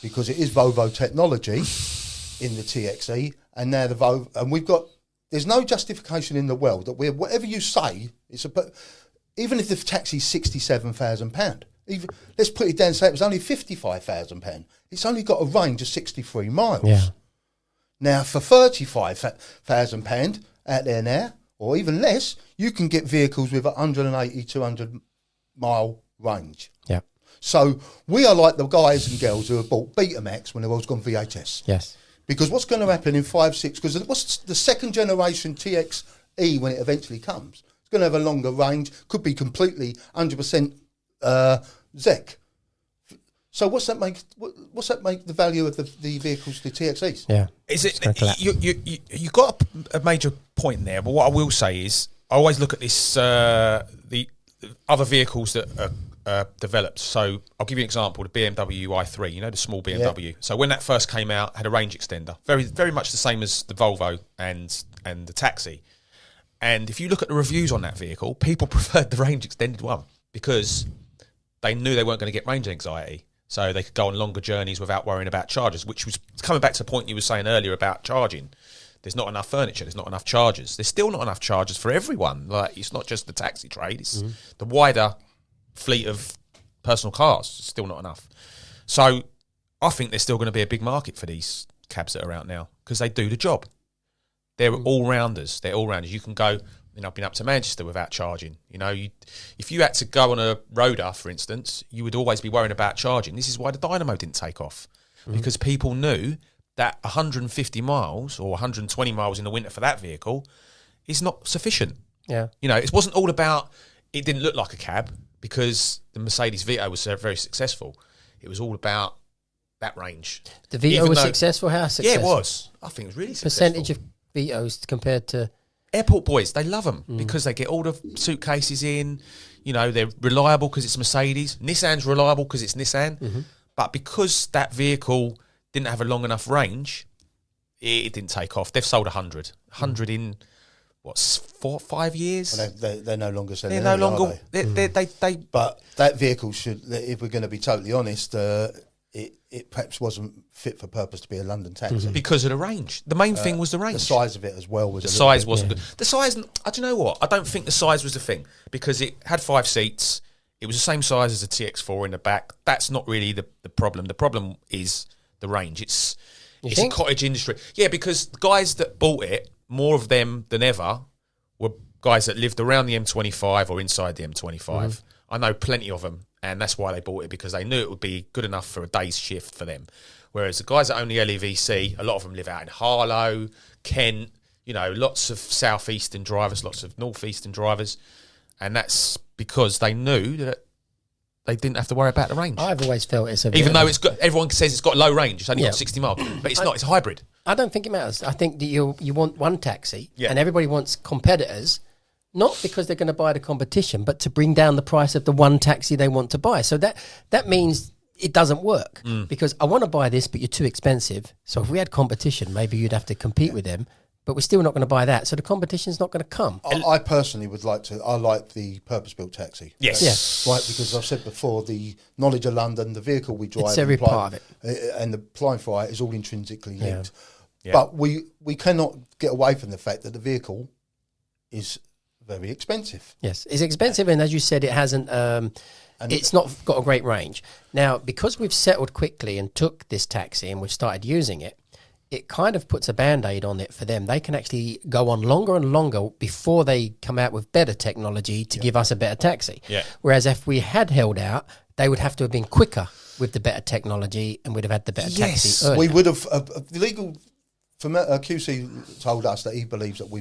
because it is Volvo technology in the TXE, and now the Volvo, and there's no justification in the world that whatever you say, even if the taxi's £67,000, let's put it down and say it was only £55,000, it's only got a range of 63 miles. Yeah. Now, for £35,000 out there now, or even less, you can get vehicles with 180, 200 mile range. Yeah. So we are like the guys and girls who have bought Betamax when the world's gone VHS. Yes. Because what's going to happen in 5, 6, because what's the second generation TXE when it eventually comes? It's going to have a longer range, could be completely 100% ZEC. So what's that make the value of the vehicles, the TXEs? Yeah. Is it you got a major point there, but what I will say is I always look at this the other vehicles that are developed. So I'll give you an example: the BMW i3, you know, the small BMW. Yeah. So when that first came out, had a range extender, very very much the same as the Volvo and the taxi. And if you look at the reviews on that vehicle, people preferred the range extended one because they knew they weren't going to get range anxiety. So they could go on longer journeys without worrying about chargers, which was coming back to the point you were saying earlier about charging. There's not enough furniture. There's not enough chargers. There's still not enough chargers for everyone. Like, it's not just the taxi trade. It's the wider fleet of personal cars. It's still not enough. So I think there's still going to be a big market for these cabs that are out now because they do the job. They're all-rounders. They're all-rounders. You can go... I've been up to Manchester without charging. If you had to go on a roader, for instance, you would always be worrying about charging. This is why the Dynamo didn't take off, because people knew that 150 miles or 120 miles in the winter for that vehicle is not sufficient. Yeah. It wasn't all about, it didn't look like a cab because the Mercedes Vito was very successful. It was all about that range. The Vito was successful? How successful? Yeah, it was. I think it was really successful. Percentage of Vitos compared to... Airport boys, they love them because they get all the suitcases in. They're reliable because it's Mercedes. Nissan's reliable because it's Nissan. But because that vehicle didn't have a long enough range, it didn't take off. They've sold 100. 100 in, 5 years? Well, they're no longer selling. They're no longer... They But that vehicle should, if we're going to be totally honest, it perhaps wasn't fit for purpose to be a London taxi. Because of the range. The main thing was the range. The size of it as well was the size wasn't good. The size, do you know what? I don't think the size was the thing because it had 5 seats. It was the same size as a TX4 in the back. That's not really the problem. The problem is the range. It's a cottage industry. Yeah, because the guys that bought it, more of them than ever, were guys that lived around the M25 or inside the M25. I know plenty of them. And that's why they bought it, because they knew it would be good enough for a day's shift for them. Whereas the guys that own the LEVC, a lot of them live out in Harlow, Kent, lots of southeastern drivers, lots of northeastern drivers. And that's because they knew that they didn't have to worry about the range. I've always felt it's even though everyone says it's got low range, it's only got 60 miles, but it's not, it's hybrid. I don't think it matters. I think that you want one taxi and everybody wants competitors. Not because they're going to buy the competition, but to bring down the price of the one taxi they want to buy. So that means it doesn't work because I want to buy this, but you're too expensive. So if we had competition, maybe you'd have to compete with them, but we're still not going to buy that. So the competition's not going to come. I personally would like to. I like the purpose-built taxi. Yes. Right, because I've said before, the knowledge of London, the vehicle we drive, it's every part of it, and the applying for it is all intrinsically linked. Yeah. But we cannot get away from the fact that the vehicle is very expensive. Yes, it's expensive, and as you said, it hasn't. It's not got a great range. Now, because we've settled quickly and took this taxi and we've started using it, it kind of puts a band-aid on it for them. They can actually go on longer and longer before they come out with better technology to give us a better taxi. Yeah. Whereas if we had held out, they would have to have been quicker with the better technology and would have had the better taxi earlier. We would have. The legal QC told us that he believes that if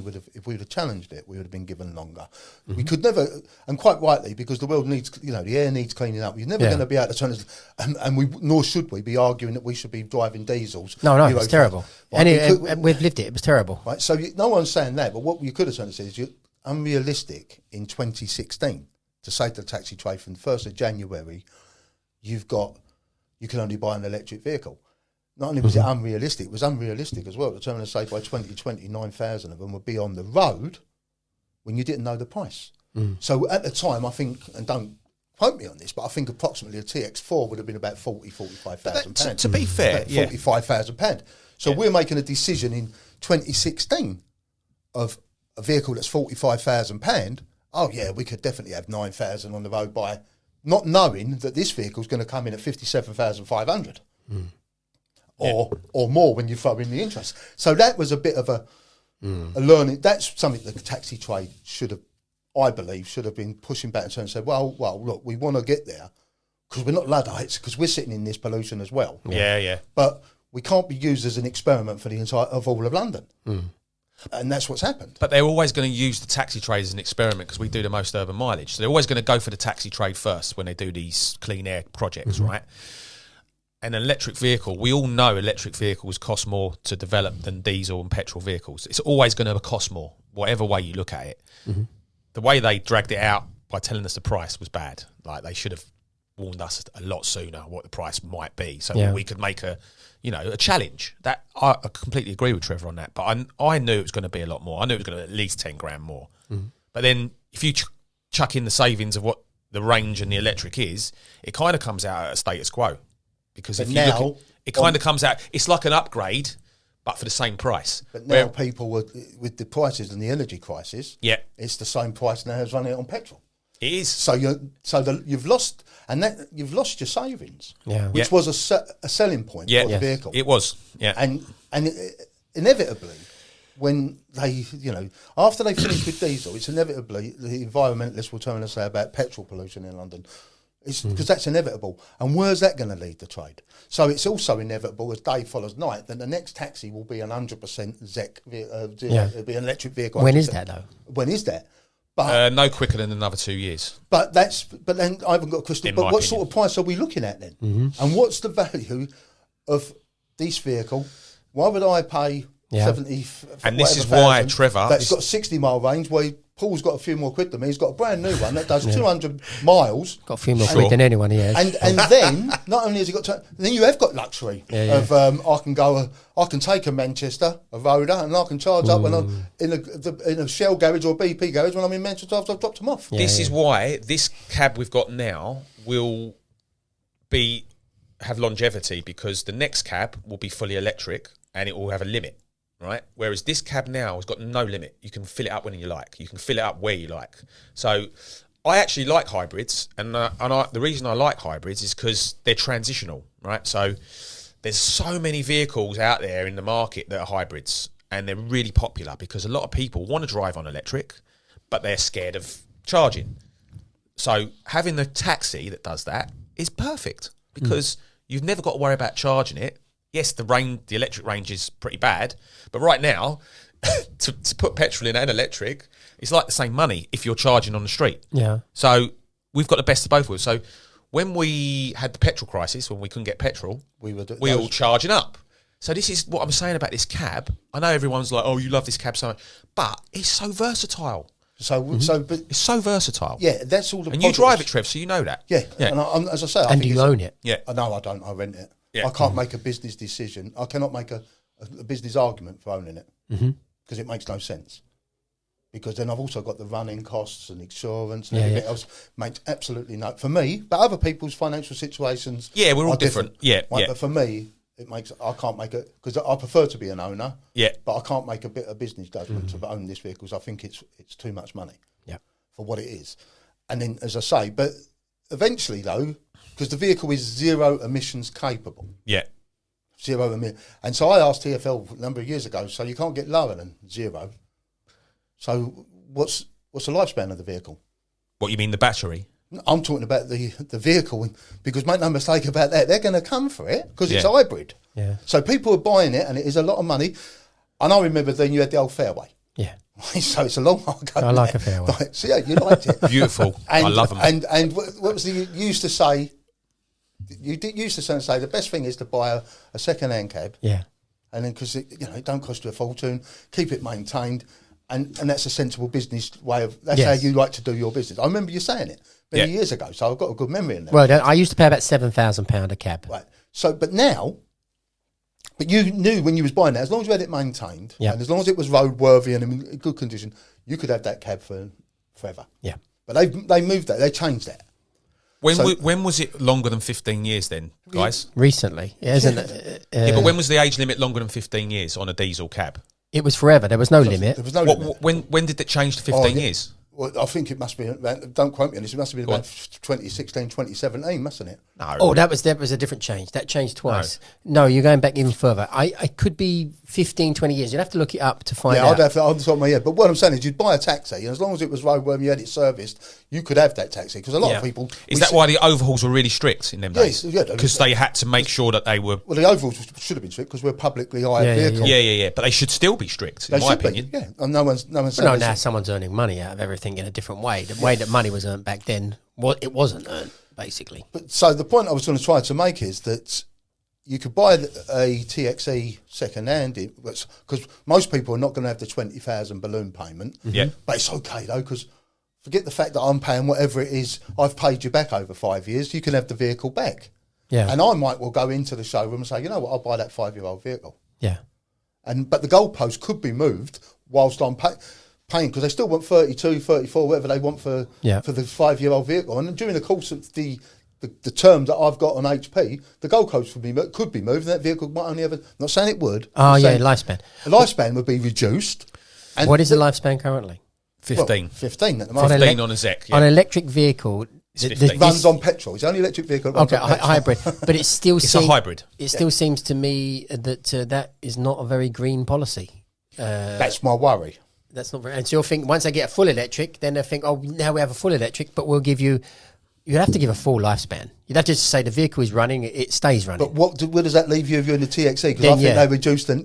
we would have challenged it, we would have been given longer. We could never, and quite rightly, because the world needs, the air needs cleaning up. You're never going to be able to turn it, and nor should we be arguing that we should be driving diesels. No, it's terrible. And we've lived it. It was terrible. Right, so no one's saying that, but what you could have turned to say is you're unrealistic in 2016 to say to the taxi trade from the 1st of January, you can only buy an electric vehicle. Not only was it unrealistic, it was unrealistic as well to turn and say by 2020, 9,000 of them would be on the road when you didn't know the price. So at the time, I think, and don't quote me on this, but I think approximately a TX4 would have been about 45,000 pounds. To be fair, £45,000. So we're making a decision in 2016 of a vehicle that's £45,000. Oh yeah, we could definitely have 9,000 on the road by not knowing that this vehicle is going to come in at 57,500. Or more when you throw in the interest. So that was a bit of a learning. That's something that the taxi trade should have been pushing back and saying, well, look, we want to get there because we're not Luddites, because we're sitting in this pollution as well. Yeah. But we can't be used as an experiment for the entire of all of London. And that's what's happened. But they're always going to use the taxi trade as an experiment because we do the most urban mileage. So they're always going to go for the taxi trade first when they do these clean air projects, right? An electric vehicle, we all know electric vehicles cost more to develop than diesel and petrol vehicles. It's always going to cost more, whatever way you look at it. The way they dragged it out by telling us the price was bad. Like, they should have warned us a lot sooner what the price might be, so we could make a challenge. That I completely agree with Trevor on that. But I knew it was going to be a lot more. I knew it was going to be at least 10 grand more. But then if you chuck in the savings of what the range and the electric is, it kind of comes out at a status quo. Because if you look at it, kind of comes out, it's like an upgrade, but for the same price. But now people, with the prices and the energy crisis, it's the same price now as running it on petrol. It is. So you've lost, you've lost your savings, which was a selling point for the vehicle. It was, and inevitably, when they, after they finish with diesel, it's inevitably the environmentalists will turn and say about petrol pollution in London. It's because that's inevitable. And where's that going to lead the trade? So it's also inevitable, as day follows night, that the next taxi will be an 100% ZEC, it'll be an electric vehicle. When is that, though? When is that? But no quicker than another 2 years. But then I haven't got a crystal. But what sort of price are we looking at then? And what's the value of this vehicle? Why would I pay 70? And this is why, Trevor, that's got a 60-mile range. Where Paul's got a few more quid than me. He's got a brand new one that does 200 miles. Got a few more quid than anyone he has. And then not only has he got, then you have got luxury of I can take a Manchester, a Roda, and I can charge up when I'm in a Shell garage or a BP garage when I'm in Manchester after I've dropped them off. This is why this cab we've got now will have longevity, because the next cab will be fully electric and it will have a limit. Right, whereas this cab now has got no limit. You can fill it up when you like. You can fill it up where you like. So, I actually like hybrids, and the reason I like hybrids is because they're transitional. Right, so there's so many vehicles out there in the market that are hybrids, and they're really popular because a lot of people want to drive on electric, but they're scared of charging. So having the taxi that does that is perfect, because you've never got to worry about charging it. Yes, the electric range is pretty bad, but right now, to put petrol in and electric, it's like the same money if you're charging on the street. Yeah. So we've got the best of both worlds. So when we had the petrol crisis, when we couldn't get petrol, we were all charging up. So this is what I'm saying about this cab. I know everyone's like, "Oh, you love this cab so much," but it's so versatile. But it's so versatile. Yeah, that's all. And you drive it, Trev, so you know that. Yeah. And as I say, and do you own it? Yeah. No, I don't. I rent it. Yeah. I can't make a business decision. I cannot make a business argument for owning it because it makes no sense. Because then I've also got the running costs and insurance and everything else. Makes absolutely no for me. But other people's financial situations, we're all different. Yeah. But for me, I can't make it because I prefer to be an owner. Yeah. But I can't make a bit of business judgment to own this vehicle because I think it's too much money. Yeah. For what it is, and then as I say, but eventually though. Because the vehicle is zero emissions capable. Yeah. Zero emissions. And so I asked TfL a number of years ago, so you can't get lower than zero. So what's the lifespan of the vehicle? What, you mean the battery? I'm talking about the vehicle, because make no mistake about that, they're going to come for it because it's hybrid. Yeah. So people are buying it and it is a lot of money. And I remember then you had the old fairway. Yeah. So it's a long while ago. I like a fairway. Right. So yeah, you liked it. Beautiful. I love them. And what was you used to say? You used to say the best thing is to buy a second-hand cab. Yeah. And then because it don't cost you a fortune, keep it maintained, and that's a sensible business way of. That's how you like to do your business. I remember you saying it many years ago, so I've got a good memory in there. Well, I used to pay about £7,000 a cab. Right. So, but you knew when you was buying that, as long as you had it maintained, and as long as it was roadworthy and in good condition, you could have that cab for forever. Yeah. But they moved that, they changed that. When was it longer than 15 years then, guys? Recently, isn't it? But when was the age limit longer than 15 years on a diesel cab? It was forever. There was no limit. There was no limit. When did it change to 15 years? Well, I think it must be, don't quote me on this, it must have been about 2016, 2017, mustn't it? No. Oh, that was a different change. That changed twice. No, you're going back even further. I could be 15, 20 years. You'd have to look it up to find out. Yeah, I'd have to, on the top of my head. But what I'm saying is you'd buy a taxi, and as long as it was roadworthy, you had it serviced, you could have that taxi. Because a lot of people... Is that why the overhauls were really strict in them days? Yes, yeah. Because they had to make sure that they were... Well, the overalls should have been strict because we're publicly hired vehicles. Yeah. But they should still be strict, in my opinion. Yeah, and no one's saying... No, now someone's earning money out of everything in a different way. The way that money was earned back then, it wasn't earned, basically. But so the point I was going to try to make is that you could buy a TXE second-hand, because most people are not going to have the 20,000 balloon payment. Yeah. But it's okay, though, because forget the fact that I'm paying whatever it is I've paid you back over 5 years, you can have the vehicle back. Yeah. And I might well go into the showroom and say, you know what, I'll buy that 5-year-old vehicle. Yeah. But the goalpost could be moved whilst I'm paying, because they still want 32, 34, whatever they want for the 5-year-old vehicle. And during the course of the term that I've got on HP, the goalpost could be moved, and that vehicle might only ever... Not saying it would. Lifespan. The lifespan would be reduced. And what is the lifespan currently? 15. Well, 15 at the moment. 15 on a ZEC, On an electric vehicle... It runs on petrol. It's the only electric vehicle that runs on petrol. Hybrid. But it still It's a hybrid. It still seems to me that that is not a very green policy. That's my worry. That's not very... And so you'll think, once they get a full electric, then they think, oh, now we have a full electric, but we'll give you... You'd have to give a full lifespan. You'd have to just say the vehicle is running, it stays running. But where does that leave you if you're in the TXE? Because I think they reduced them.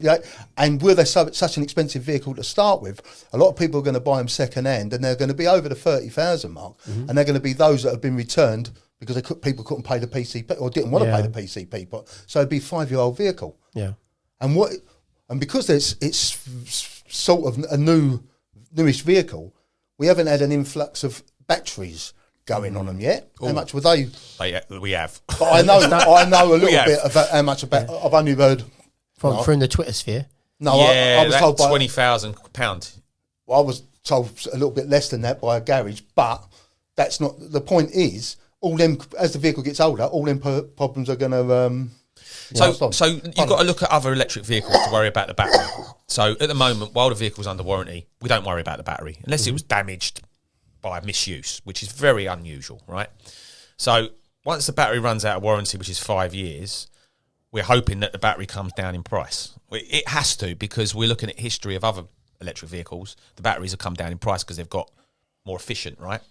And were they such an expensive vehicle to start with, a lot of people are going to buy them second hand, and they're going to be over the 30,000 mark, and they're going to be those that have been returned because people couldn't pay the PCP or didn't want to pay the PCP. So it'd be a 5-year-old vehicle. Yeah. And because it's sort of a newish vehicle, we haven't had an influx of batteries going on them yet. How much were they? We have. But I know a little bit about how much about. I've only heard from the Twitter sphere. No, I was told by £20,000. Well, I was told a little bit less than that by a garage, but that's not the point. Is all them as the vehicle gets older, all them problems are going to. So you've got to look at other electric vehicles to worry about the battery. So at the moment, while the vehicle's under warranty, we don't worry about the battery unless it was damaged by misuse, which is very unusual, right? So once the battery runs out of warranty, which is 5 years, we're hoping that the battery comes down in price. It has to, because we're looking at history of other electric vehicles. The batteries have come down in price because they've got more efficient, right?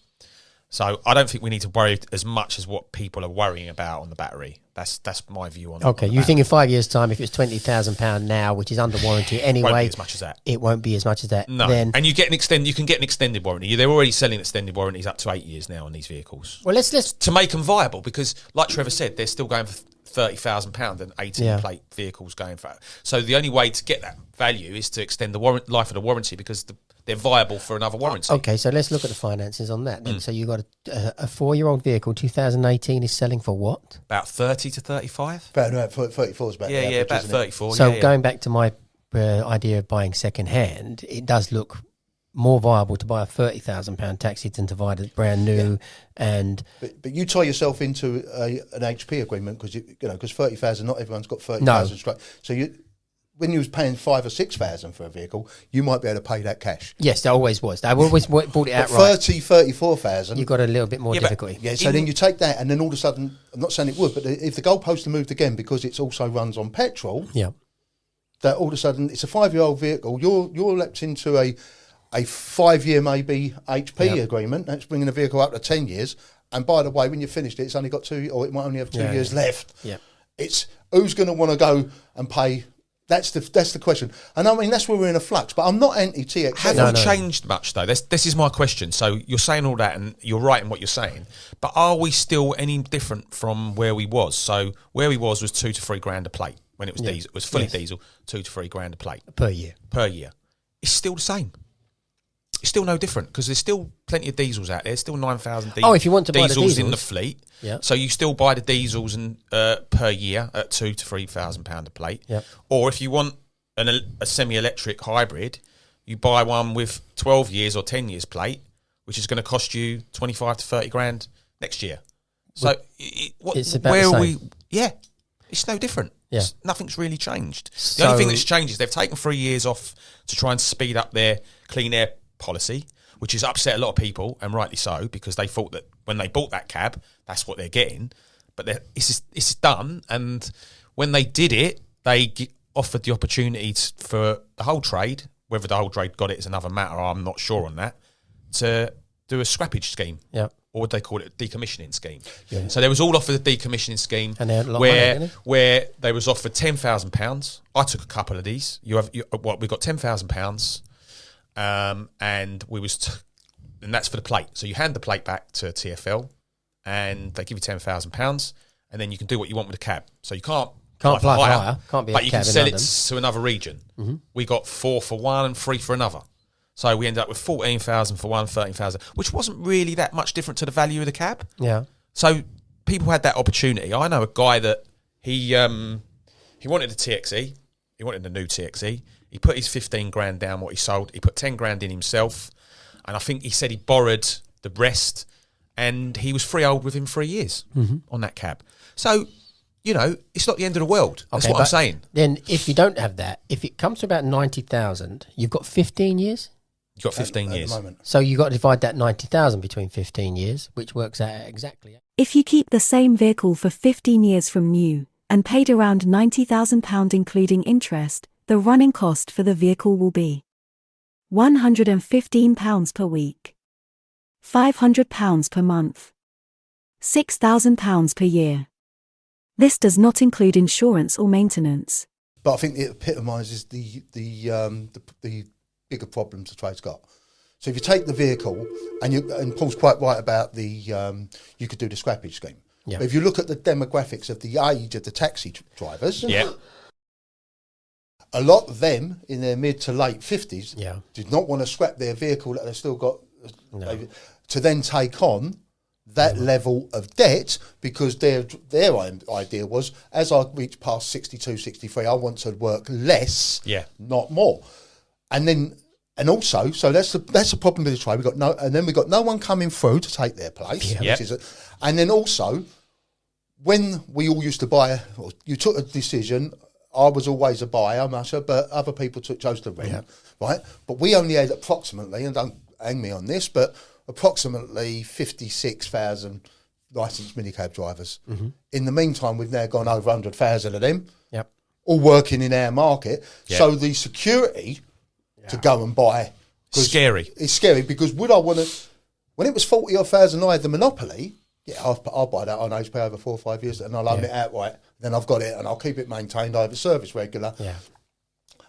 So I don't think we need to worry as much as what people are worrying about on the battery. That's my view on it. Okay, you think in 5 years' time, if it's £20,000 now, which is under warranty anyway, won't be as much as that. It won't be as much as that. No, then, and you can get an extended warranty. They're already selling extended warranties up to 8 years now on these vehicles. Well, let's to make them viable, because like Trevor said, they're still going for £30,000 and 18 plate vehicles going for. So the only way to get that value is to extend the life of the warranty, because they're viable for another warranty. Okay, so let's look at the finances on that then. So you got a 4-year-old vehicle, 2018, is selling for what? About 30 to 35. About 34 is about average, about 34. So going back to my idea of buying second hand, it does look more viable to buy a £30,000 taxi than to buy a brand new. And but you tie yourself into an HP agreement because 30,000, not everyone's got 30,000 straight. So when you was paying 5,000 or 6,000 for a vehicle, you might be able to pay that cash. Yes, there always was. I always bought it outright. 30, 34,000. You got a little bit more difficulty. So then you take that, and then all of a sudden, I'm not saying it would, but if the goalposts are moved again because it also runs on petrol, that all of a sudden it's a 5-year-old vehicle. You're leapt into a 5-year maybe HP agreement. That's bringing the vehicle up to 10 years. And by the way, when you finished it, it's only got 2, or it might only have 2 years left. Yeah. It's who's going to want to go and pay That's the question. And I mean, that's where we're in a flux. But I'm not anti-TXE. Have we changed much, though? This is my question. So you're saying all that, and you're right in what you're saying. But are we still any different from where we was? So where we was $2 to $3 grand a plate when it was diesel. It was fully diesel, $2 to $3 grand a plate. Per year. It's still the same. It's still no different because there's still plenty of diesels out there. There's still 9,000 diesels. Oh, if you want to buy the diesels in the fleet, yeah. So you still buy the diesels per year at £2,000 to £3,000 a plate. Yeah. Or if you want a semi-electric hybrid, you buy one with 12 years or 10 years plate, which is going to cost you 25 to 30 grand next year. So it's about the same. It's no different. Yeah. Nothing's really changed. The only thing that's changed is they've taken 3 years off to try and speed up their clean air policy, which has upset a lot of people, and rightly so, because they thought that when they bought that cab, that's what they're getting. But it's done, and when they did it, they offered the opportunity for the whole trade, whether the whole trade got it is another matter, I'm not sure on that, to do a scrappage scheme. Yeah. Or would they call it a decommissioning scheme? Yeah. So they was all offered a decommissioning scheme, and they had a lot of money, where they was offered £10,000. I took a couple of these. We got £10,000, and and that's for the plate. So you hand the plate back to TfL, and they give you £10,000, and then you can do what you want with the cab. So you can't fly for hire, can't be, but you can sell it London. to another region. Mm-hmm. We got 4 for one and 3 for another. So we ended up with 14,000 for one, 13,000, which wasn't really that much different to the value of the cab. Yeah. So people had that opportunity. I know a guy that he wanted a TXE. He wanted a new TXE. He put his 15 grand down what he sold. He put 10 grand in himself. And I think he said he borrowed the rest, and he was freehold within 3 years on that cab. So, it's not the end of the world. That's what I'm saying. Then if you don't have that, if it comes to about 90,000, you've got 15 years? You've got 15 years. At the moment. So you've got to divide that 90,000 between 15 years, which works out at exactly. If you keep the same vehicle for 15 years from new and paid around £90,000 including interest, the running cost for the vehicle will be £115 per week, £500 per month, £6,000 per year. This does not include insurance or maintenance. But I think it epitomises the bigger problems the trade's got. So if you take the vehicle, and Paul's quite right about you could do the scrappage scheme. Yeah. But if you look at the demographics of the age of the taxi drivers, a lot of them in their mid to late 50s did not want to scrap their vehicle that they've still got to then take on that level of debt, because their idea was, as I reach past 62, 63, I want to work less, not more. And also, so that's the problem with the trade. We got no one coming through to take their place. And then also, when we all used to buy, you took a decision. I was always a buyer, Masha, but other people chose to rent, right? But we only had approximately, and don't hang me on this, but approximately 56,000 licensed minicab drivers. Mm-hmm. In the meantime, we've now gone over 100,000 of them, all working in our market. Yep. So the security to go and buy... Scary. It's scary, because would I want to... When it was 40 or 1,000, I had the monopoly. I'll buy that on HP over 4 or 5 years, and I'll own it outright. Then I've got it, and I'll keep it maintained. I have a service regular,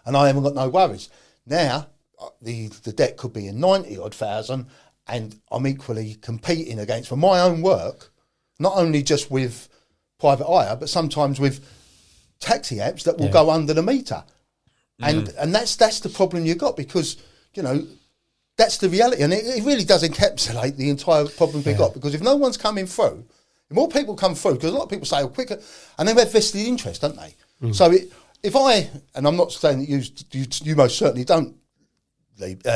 and I haven't got no worries. Now, the debt could be in 90-odd thousand, and I'm equally competing against, for my own work, not only just with private hire, but sometimes with taxi apps that will go under the meter. And that's the problem you got, because, that's the reality. And it really does encapsulate the entire problem we got, because if no one's coming through, if more people come through, because a lot of people say, quicker, and they have vested interest, don't they? Mm. So and I'm not saying that you most certainly don't,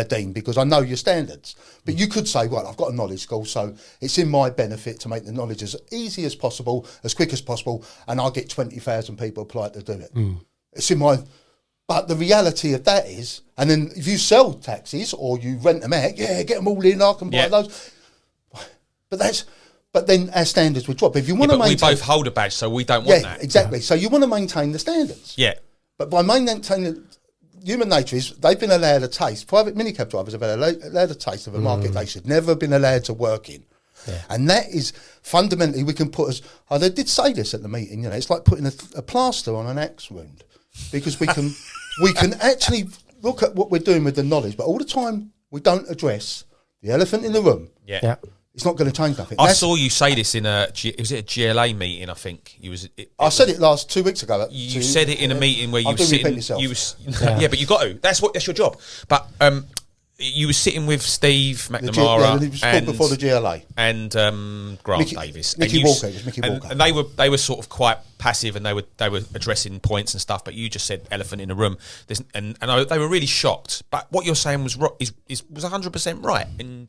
Dean, because I know your standards, but you could say, well, I've got a knowledge school, so it's in my benefit to make the knowledge as easy as possible, as quick as possible, and I'll get 20,000 people apply to do it. Mm. It's in my... But the reality of that is, and then if you sell taxis or you rent them out, get them all in, I can buy those. But then our standards would drop. If you want to maintain... we both hold a badge, so we don't want that. Exactly. So you want to maintain the standards. Yeah. But by maintaining... Human nature is, they've been allowed a taste. Private minicab drivers have allowed a taste of a market they should never have been allowed to work in. Yeah. And that is fundamentally, we can put as... they did say this at the meeting, it's like putting a plaster on an axe wound. because we can actually look at what we're doing with the knowledge, but all the time we don't address the elephant in the room. Yeah. It's not going to change nothing. I saw you say this in was it a GLA meeting? I think I said it 2 weeks ago. You said it in a meeting where you were sitting. Yeah, but you got to. That's your job. But you were sitting with Steve McNamara and before the GLA and Grant Davis, Mickey Walker. It was Mickey Walker, and they were sort of quite passive, and they were addressing points and stuff. But you just said elephant in the room, and they were really shocked. But what you're saying was 100% right. And